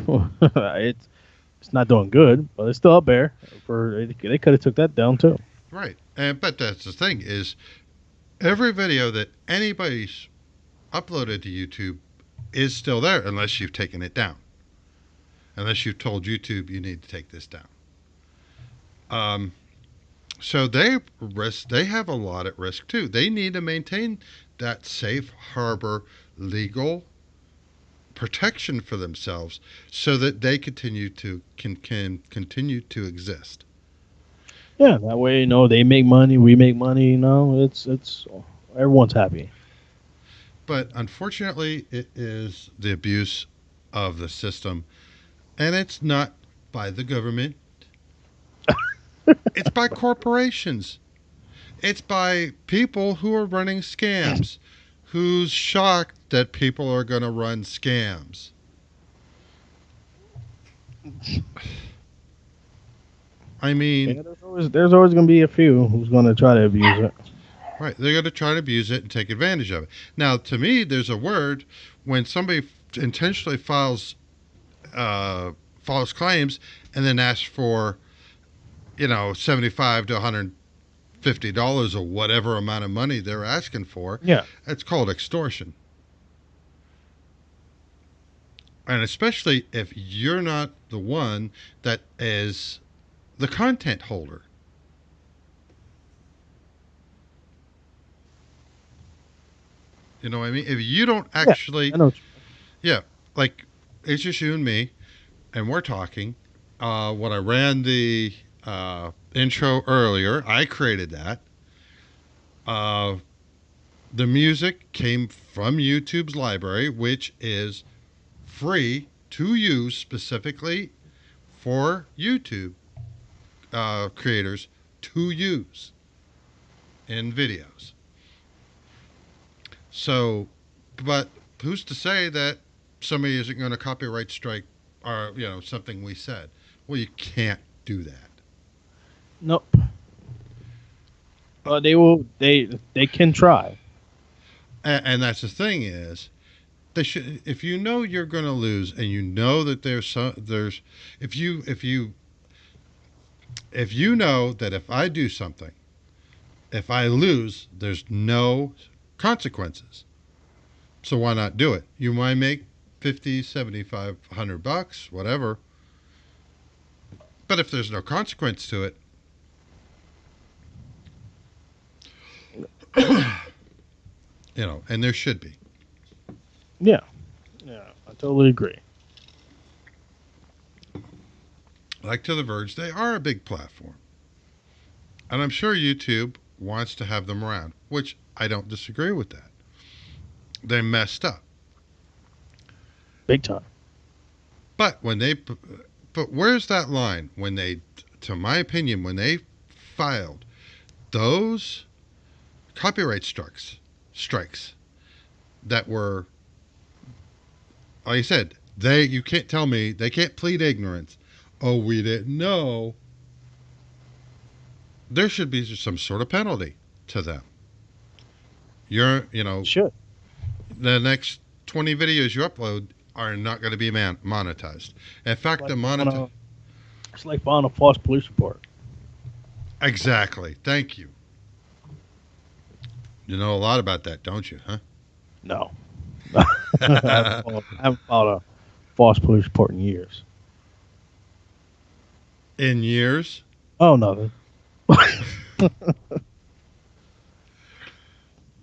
It's not doing good, but it's still up there. They could have took that down too. Right. But that's the thing is every video that anybody's uploaded to YouTube is still there unless you've taken it down. Unless you've told YouTube you need to take this down. Um, so they have a lot at risk too. They need to maintain that safe harbor legal protection for themselves so that they can continue to exist. Yeah, that way they make money, we make money. It's everyone's happy. But unfortunately, it is the abuse of the system, and it's not by the government. It's by corporations. It's by people who are running scams, who's shocked that people are going to run scams. I mean, Yeah, there's always gonna be a few who's gonna try to abuse it. right, they're going to try to abuse it and take advantage of it. Now, to me, there's a word when somebody intentionally files false claims and then asks for, 75 to $150 or whatever amount of money they're asking for. Yeah, It's called extortion. And especially if you're not the one that is the content holder. You know what I mean? If you don't yeah, actually, I know. yeah, like it's just you and me, and we're talking. When I ran the intro earlier, I created that. Uh, the music came from YouTube's library, which is free to use specifically for YouTube creators to use in videos. So, but who's to say that somebody isn't going to copyright strike or something we said? Well, you can't do that. Nope. But they will. They can try. And that's the thing is they should if you know you're going to lose and you know that there's if you know that if I do something, if I lose, there's no consequences. So why not do it? You might make 50, 75, $100, whatever. But if there's no consequence to it, and there should be. Yeah, yeah, I totally agree. Like To The Verge, they are a big platform. And I'm sure YouTube wants to have them around, which I don't disagree with that. They messed up. Big time. But but where's that line when to my opinion, when they filed those copyright strikes that were, like I said, you can't tell me they can't plead ignorance. Oh, we didn't know. There should be some sort of penalty to them. You're, you know, Should. the next 20 videos you upload are not going to be monetized. In fact, Like the on monetize. a, it's like filing a false police report. Exactly. Thank you. You know a lot about that, don't you, huh? No. I haven't filed a false police report in years. In years? Oh, nothing.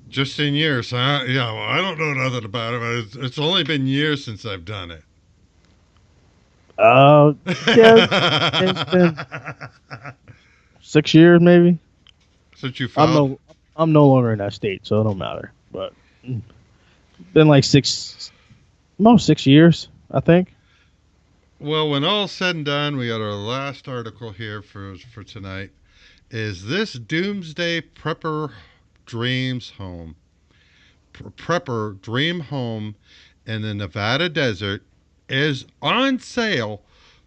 Just in years, huh? Yeah, well, I don't know nothing about it, but it's only been years since I've done it. Uh, yeah, it's been 6 years maybe. Since you I'm filed? no, I'm no longer in that state, so it don't matter. But been like no 6 years, I think. Well, when all's said and done, we got our last article here for tonight. Is this doomsday dreams home? Prepper dream home in the Nevada desert is on sale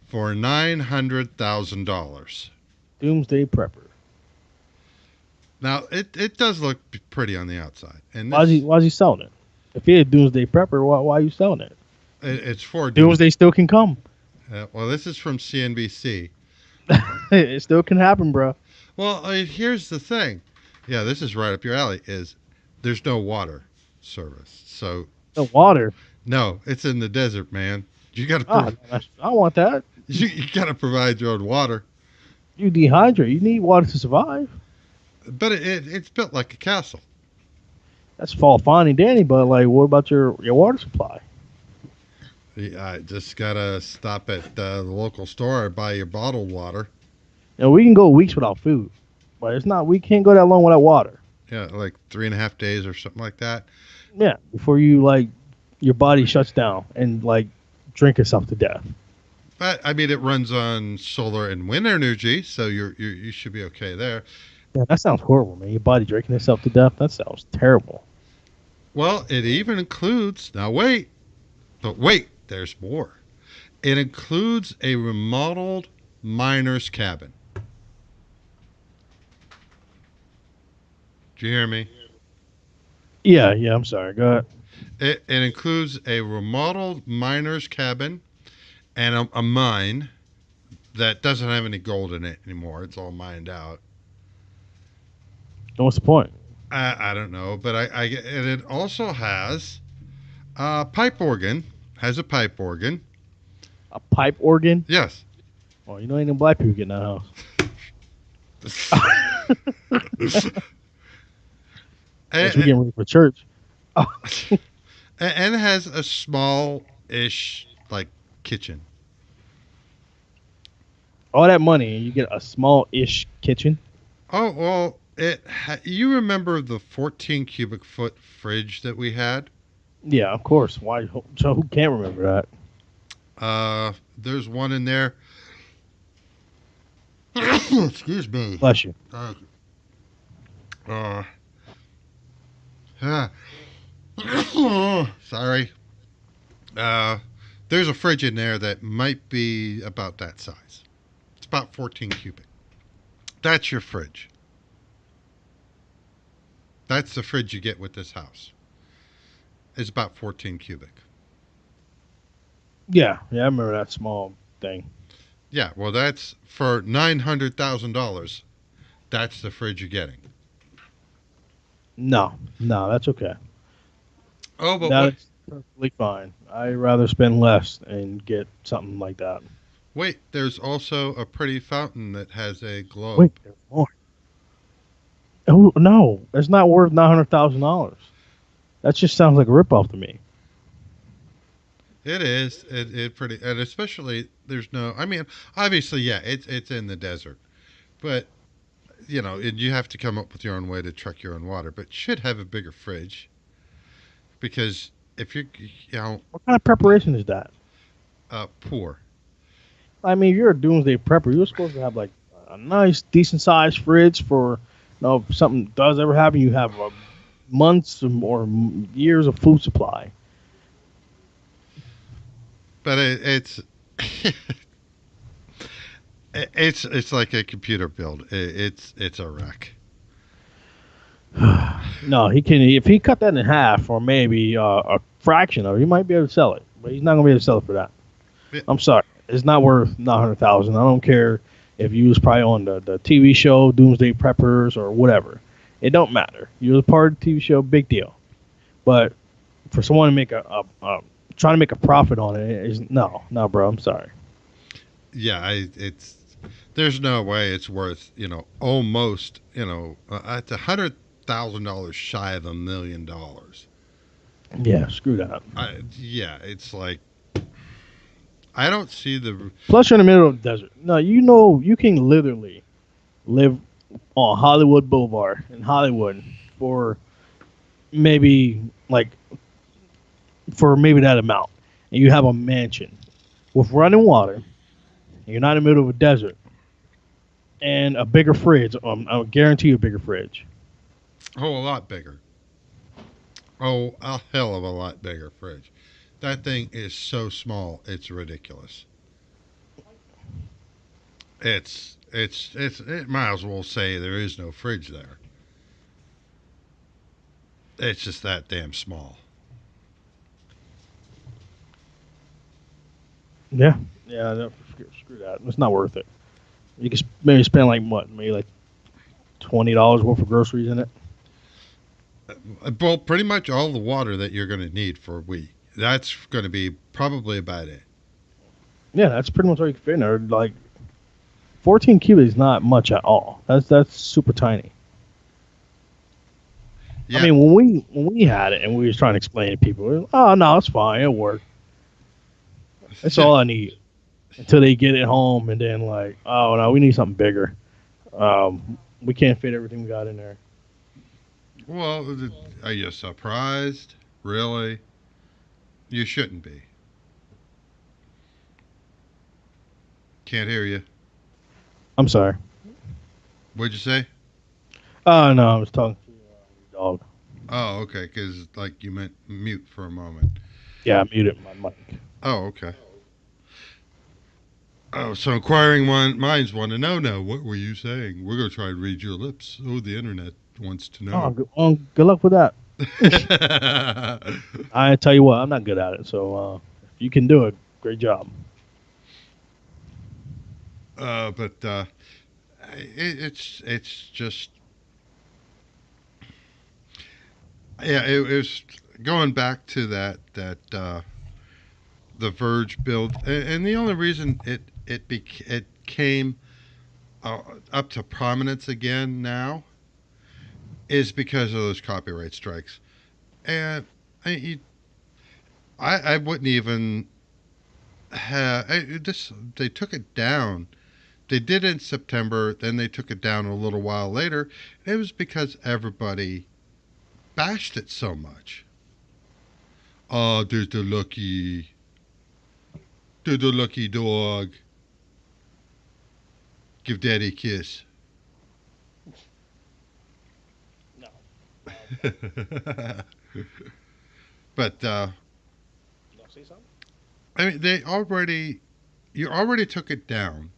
for $900,000. Doomsday prepper. Now it does look pretty on the outside, and Why's he selling it? If he a doomsday prepper, why are you selling it? it's for Doomsday still can come. well, this is from CNBC. It still can happen, bro. Well, here's the thing. Yeah, this is right up your alley. Is there's no water service, so The water. no, it's in the desert, man. You got Ah, to I want that. you got to provide your own water. You dehydrate. You need water to survive. But it's built like a castle. That's fall fine and dandy, but like, what about your water supply? I just gotta stop at the local store and buy your bottled water. We can go weeks without food, but it's not. We can't go that long without water. Yeah, like 3.5 days or something like that. Yeah, before you like your body shuts down and like drink yourself to death. But I mean, it runs on solar and wind energy, so you should be okay there. Yeah, that sounds horrible, man. Your body drinking itself to death. That sounds terrible. Well, it even includes now. Wait, there's more. It includes a remodeled miner's cabin. Do you hear me? Yeah, yeah. I'm sorry. Go ahead. It includes a remodeled miner's cabin and a mine that doesn't have any gold in it anymore. It's all mined out. And what's the point? I don't know, but and it also has a pipe organ. Has a pipe organ. A pipe organ? Yes. Oh, you know, ain't no black people getting that house. Guess we and, getting ready for church. and it has a small-ish like kitchen. All that money, and you get a small-ish kitchen. Oh well, you remember the 14 cubic foot fridge that we had? Yeah, of course. Why? So who can't remember that? There's one in there. Excuse me. Bless you. Uh, uh, uh, sorry. There's a fridge in there that might be about that size. It's about 14 cubic. That's your fridge. That's the fridge you get with this house. It's about 14 cubic. Yeah, yeah, I remember that small thing. Yeah, well, that's for $900,000. That's the fridge you're getting. No, no, that's okay. Oh, but That is perfectly fine. I'd rather spend less and get something like that. wait, there's also a pretty fountain that has a Wait, globe. there's more. Oh no, it's not worth $900,000. That just sounds like a ripoff to me. It is. It pretty, and especially there's no. I mean, obviously, yeah, it's in the desert, but you have to come up with your own way to truck your own water. But should have a bigger fridge because if you know, What kind of preparation is that? poor. I mean, if you're a doomsday prepper, you're supposed to have like a nice, decent sized fridge for, if something does ever happen, you have months or years of food supply. But it's like a computer build. It's a wreck. No, he can. If he cut that in half, or maybe a fraction of it, he might be able to sell it. But he's not gonna be able to sell it for that. Yeah, I'm sorry, it's not worth 900,000. I don't care if you was probably on the TV show Doomsday Preppers or whatever. It don't matter. You was part of the TV show, big deal. But for someone to make a trying to make a profit on it is no, no, bro. I'm sorry. yeah. It's there's no way it's worth almost it's $100,000 shy of $1 million. Yeah, screw that. Yeah, it's like I don't see the. Plus, you're in the middle of the desert. No, you can literally live on Hollywood Boulevard in Hollywood for maybe like maybe that amount, and you have a mansion with running water. And you're not in the middle of a desert, and a bigger fridge. I guarantee you a bigger fridge. Oh, a lot bigger. Oh, a hell of a lot bigger fridge. That thing is so small, it's ridiculous. It might as well say there is no fridge there. It's just that damn small. Yeah, yeah. No, screw that. It's not worth it. You can maybe spend like what, maybe like $20 worth of groceries in it. Well, pretty much all the water that you're going to need for a week. That's going to be probably about it. Yeah, that's pretty much all you can fit in there. Like 14 cubic is not much at all. That's super tiny. I Yeah, mean, when we had it and we was trying to explain to people, oh no, it's fine, it'll work. That's yeah. all I need. Until they get it home and then like, oh no, we need something bigger. We can't fit everything we got in there. Well, are you surprised? Really? You shouldn't be. Can't hear you. I'm sorry. What'd you say? Oh no, I was talking to your dog. Oh, okay. Because like you meant mute for a moment. Yeah, I muted my mic. Oh, okay. Oh, so minds want to know now. What were you saying? We're gonna try to read your lips. Oh, the internet wants to Oh, know. good luck with that. I tell you what, I'm not good at it. So if you can do it, great job. but it's just yeah. It was going back to that the Verge build, and the only reason it came uh, up to prominence again now is because of those copyright strikes. And I I wouldn't even have this. They took it down. They did it in September. Then they took it down a little while later. It was because everybody bashed it so much. Oh, there's the lucky dog. Give daddy a kiss. No. No. but You gonna say something? I mean, you already took it down.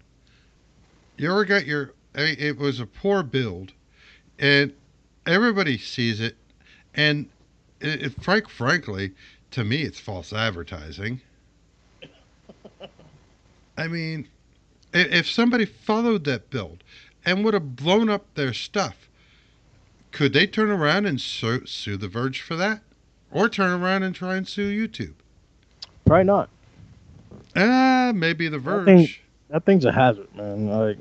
You already got your. I mean, it was a poor build, and everybody sees it. And frankly, to me, it's false advertising. I mean, if somebody followed that build and would have blown up their stuff, Could they turn around and sue The Verge for that? Or turn around and try and sue YouTube? Probably not. Maybe The I think Verge. that thing's a hazard, man. Like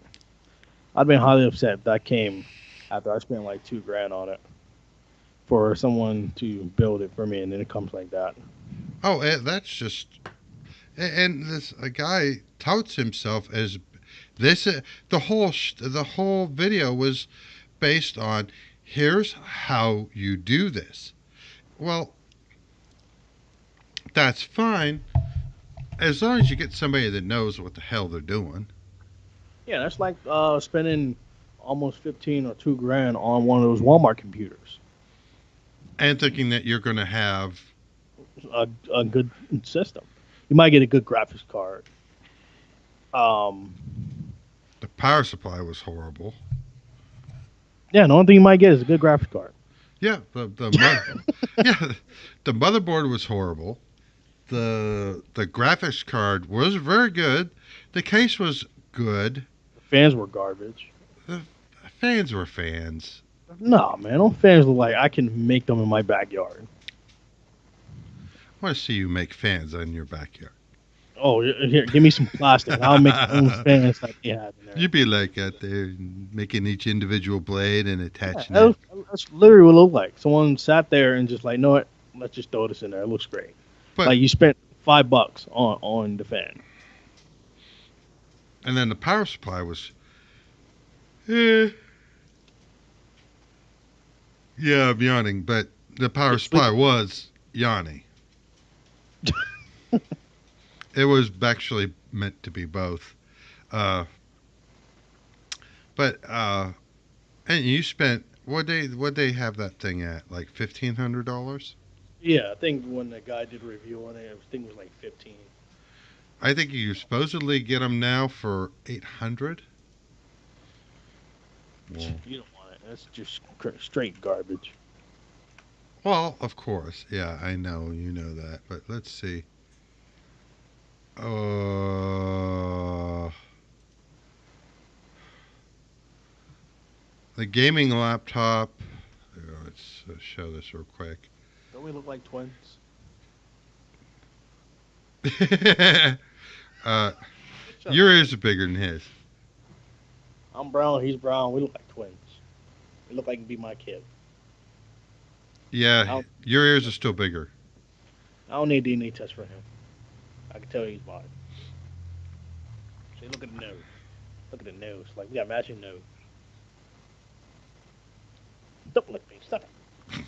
I'd been highly upset if that came after I spent like 2 grand on it for someone to build it for me, and then it comes like that. Oh, that's just. And this a guy touts himself as this. The whole video was based on here's how you do this. Well, that's fine as long as you get somebody that knows what the hell they're doing. Yeah, that's like spending almost 15 or 2 grand on one of those Walmart computers. And thinking that you're going to have A good system. You might get a good graphics card. Um, the power supply was horrible. yeah, the only thing you might get is a good graphics card. Yeah, yeah, the motherboard was horrible. The graphics card was very good. The case was good. The fans were garbage. The fans were fans. No, man, those fans look like I can make them in my backyard. I want to see you make fans in your backyard. Oh, here, give me some plastic, and I'll make my own fans like they have in there. You'd be like out there making each individual blade and Yeah, attaching it. that's literally what it looked like. Someone sat there and just like, know what? Let's just throw this in there. It looks great. But Like you spent $5 on the fan. and then the power supply was, eh, yeah, I'm yawning. But the power You're sleep. supply was Yanni. It was actually meant to be both. Uh, but and you spent what they have that thing at like $1,500. Yeah, I think when the guy did a review on it, I think it was like 15. I think you supposedly get them now for 800. Well, You don't want it. That's just straight garbage. well, of course, yeah, I know you know that. But let's see. Uh, the gaming laptop. Let's show this real quick. Don't we look like twins? uh, Shut up. your ears are bigger than his. I'm brown, he's brown. We look like twins. We look like he can be my kid. I Yeah, don't, your ears are still bigger. I don't need a DNA test for him. I can tell you he's mine. See, look at the nose. Look at the nose. Like, we got matching nose. Don't lick me. Stop it.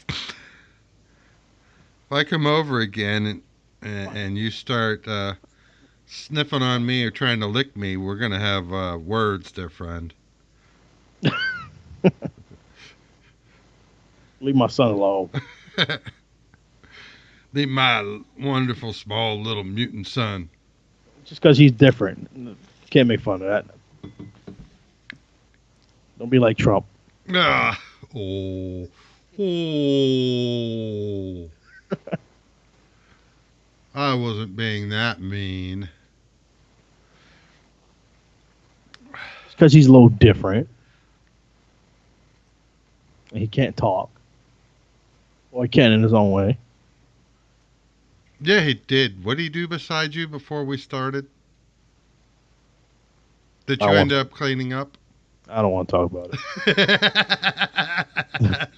If I come over again and you start sniffing on me or trying to lick me, we're gonna have words, there, friend. Leave my son alone. Leave my wonderful small little mutant son. Just because he's different. Can't make fun of that. Don't be like Trump. Ah, oh, oh. I wasn't being that mean. It's because he's a little different. And he can't talk. Well, he can in his own way. Yeah, he did. What did he do beside you before we started? Did I you don't end up cleaning up? I don't want to talk about it.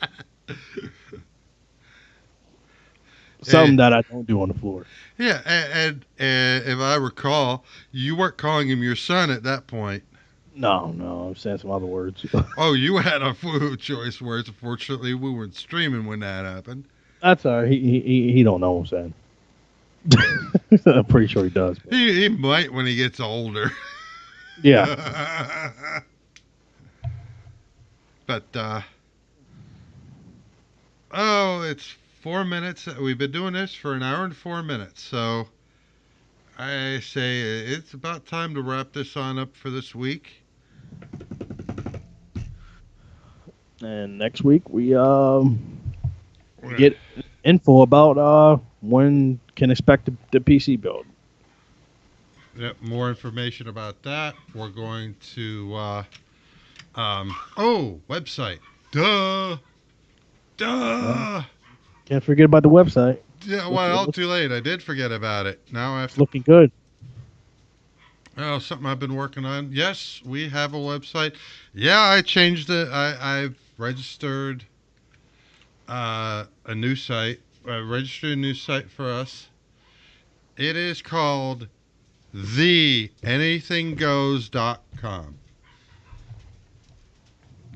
Something that I don't do on the floor. Yeah, and if I recall, you weren't calling him your son at that point. No, I'm saying some other words. Oh, you had a few choice words. Unfortunately, we weren't streaming when that happened. That's all right. He don't know what I'm saying. I'm pretty sure he does. But He might when he gets older. yeah. But oh, it's 4 minutes. We've been doing this for an hour and 4 minutes. So I say it's about time to wrap this on up for this week. And next week we get info about when can expect the PC build. Yep, more information about that. We're going to Oh, website. Duh. Well, Duh. can't forget about the website. Yeah, Look, well, too late. I did forget about it. Now I have it's to. looking good. Oh, something I've been working on. Yes, we have a website. Yeah, I changed it. I've registered a new site. I registered a new site for us. It is called theanythinggoes.com.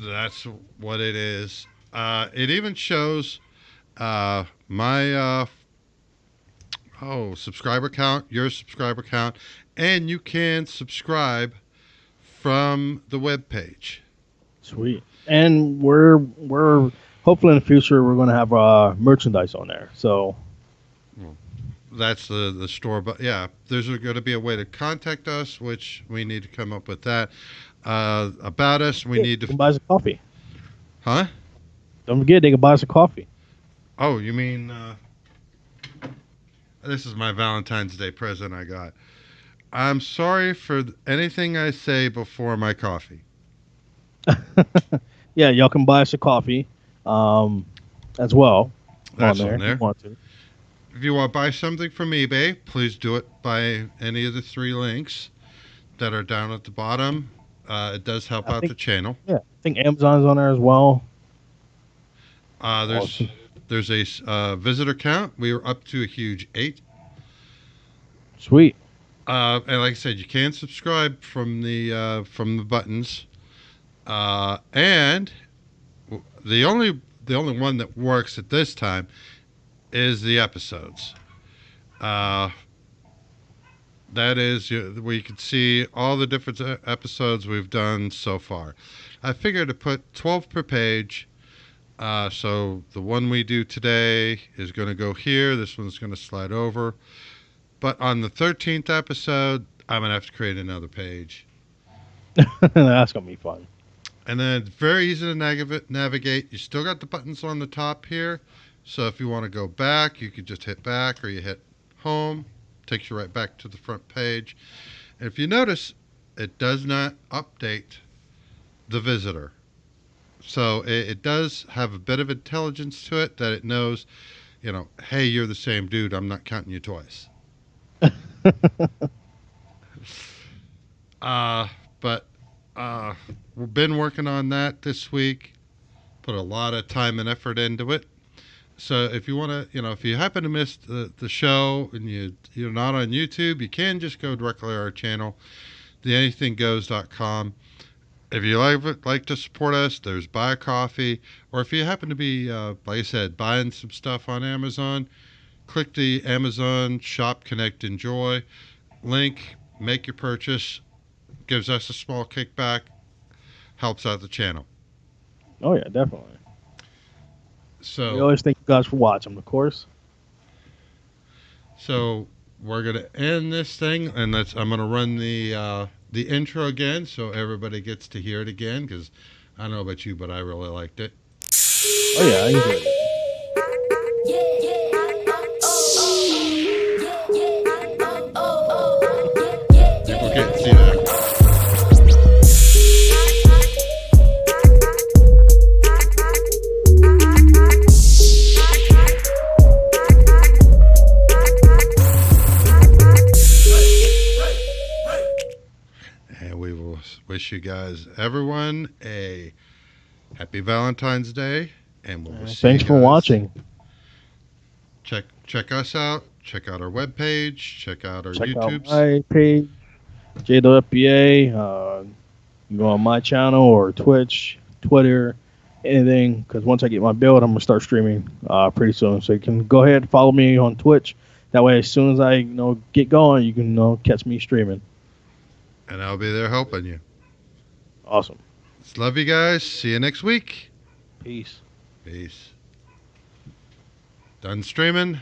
That's what it is. It even shows my subscriber count, your subscriber count, and you can subscribe from the web page. Sweet. And we're hopefully in the future we're gonna have merchandise on there. So Well, that's the store, but yeah, there's going to be a way to contact us, which we need to come up with that. About us, we yeah, need you to, can buy us a coffee. huh? Don't forget they can buy us a coffee. Oh, you mean this is my Valentine's Day present I got. I'm sorry for anything I say before my coffee. Yeah, y'all can buy us a coffee, as well on That's there on if you there. want to. If you want to buy something from eBay, please do it by any of the three links that are down at the bottom. It does help I out think the channel. yeah, I think Amazon's on there as well. Uh, there's Awesome. there's a visitor count. We were up to a huge 8. Sweet. And like I said, you can subscribe from the buttons. And the only one that works at this time is the episodes. Uh, that is where you can see all the different episodes we've done so far. I figured to put 12 per page. So the one we do today is going to go here. This one's going to slide over. But on the 13th episode, I'm going to have to create another page. That's gonna be fun. And then it's very easy to navigate. You still got the buttons on the top here. So if you want to go back, you could just hit back or you hit home. Takes you right back to the front page. And if you notice, it does not update the visitor. So it does have a bit of intelligence to it that it knows, hey, you're the same dude. I'm not counting you twice. Uh, but we've been working on that this week. Put a lot of time and effort into it. So if you want to, if you happen to miss the show and you're not on YouTube, you can just go directly to our channel, theanythinggoes.com. If you like to support us, there's buy a coffee. Or if you happen to be, like I said, buying some stuff on Amazon, click the Amazon Shop Connect Enjoy link, make your purchase, gives us a small kickback, helps out the channel. Oh yeah, definitely. We So, always thank you guys for watching, of course. so we're gonna end this thing, and I'm gonna run the intro again, so everybody gets to hear it again. Because I don't know about you, but I really liked it. Oh yeah, I enjoyed it. People can't see that. And we will wish you guys, everyone, a happy Valentine's Day, and we will see you Thanks for guys. watching. Check us out. Check out our webpage. Check out our Check out YouTubes. my page, JWFBA. You go on my channel or Twitch, Twitter, anything. Because once I get my build, I'm gonna start streaming pretty soon. So you can go ahead and follow me on Twitch. That way, as soon as I get going, you can catch me streaming. And I'll be there helping you. Awesome. Love you guys. See you next week. Peace. Peace. Done streaming.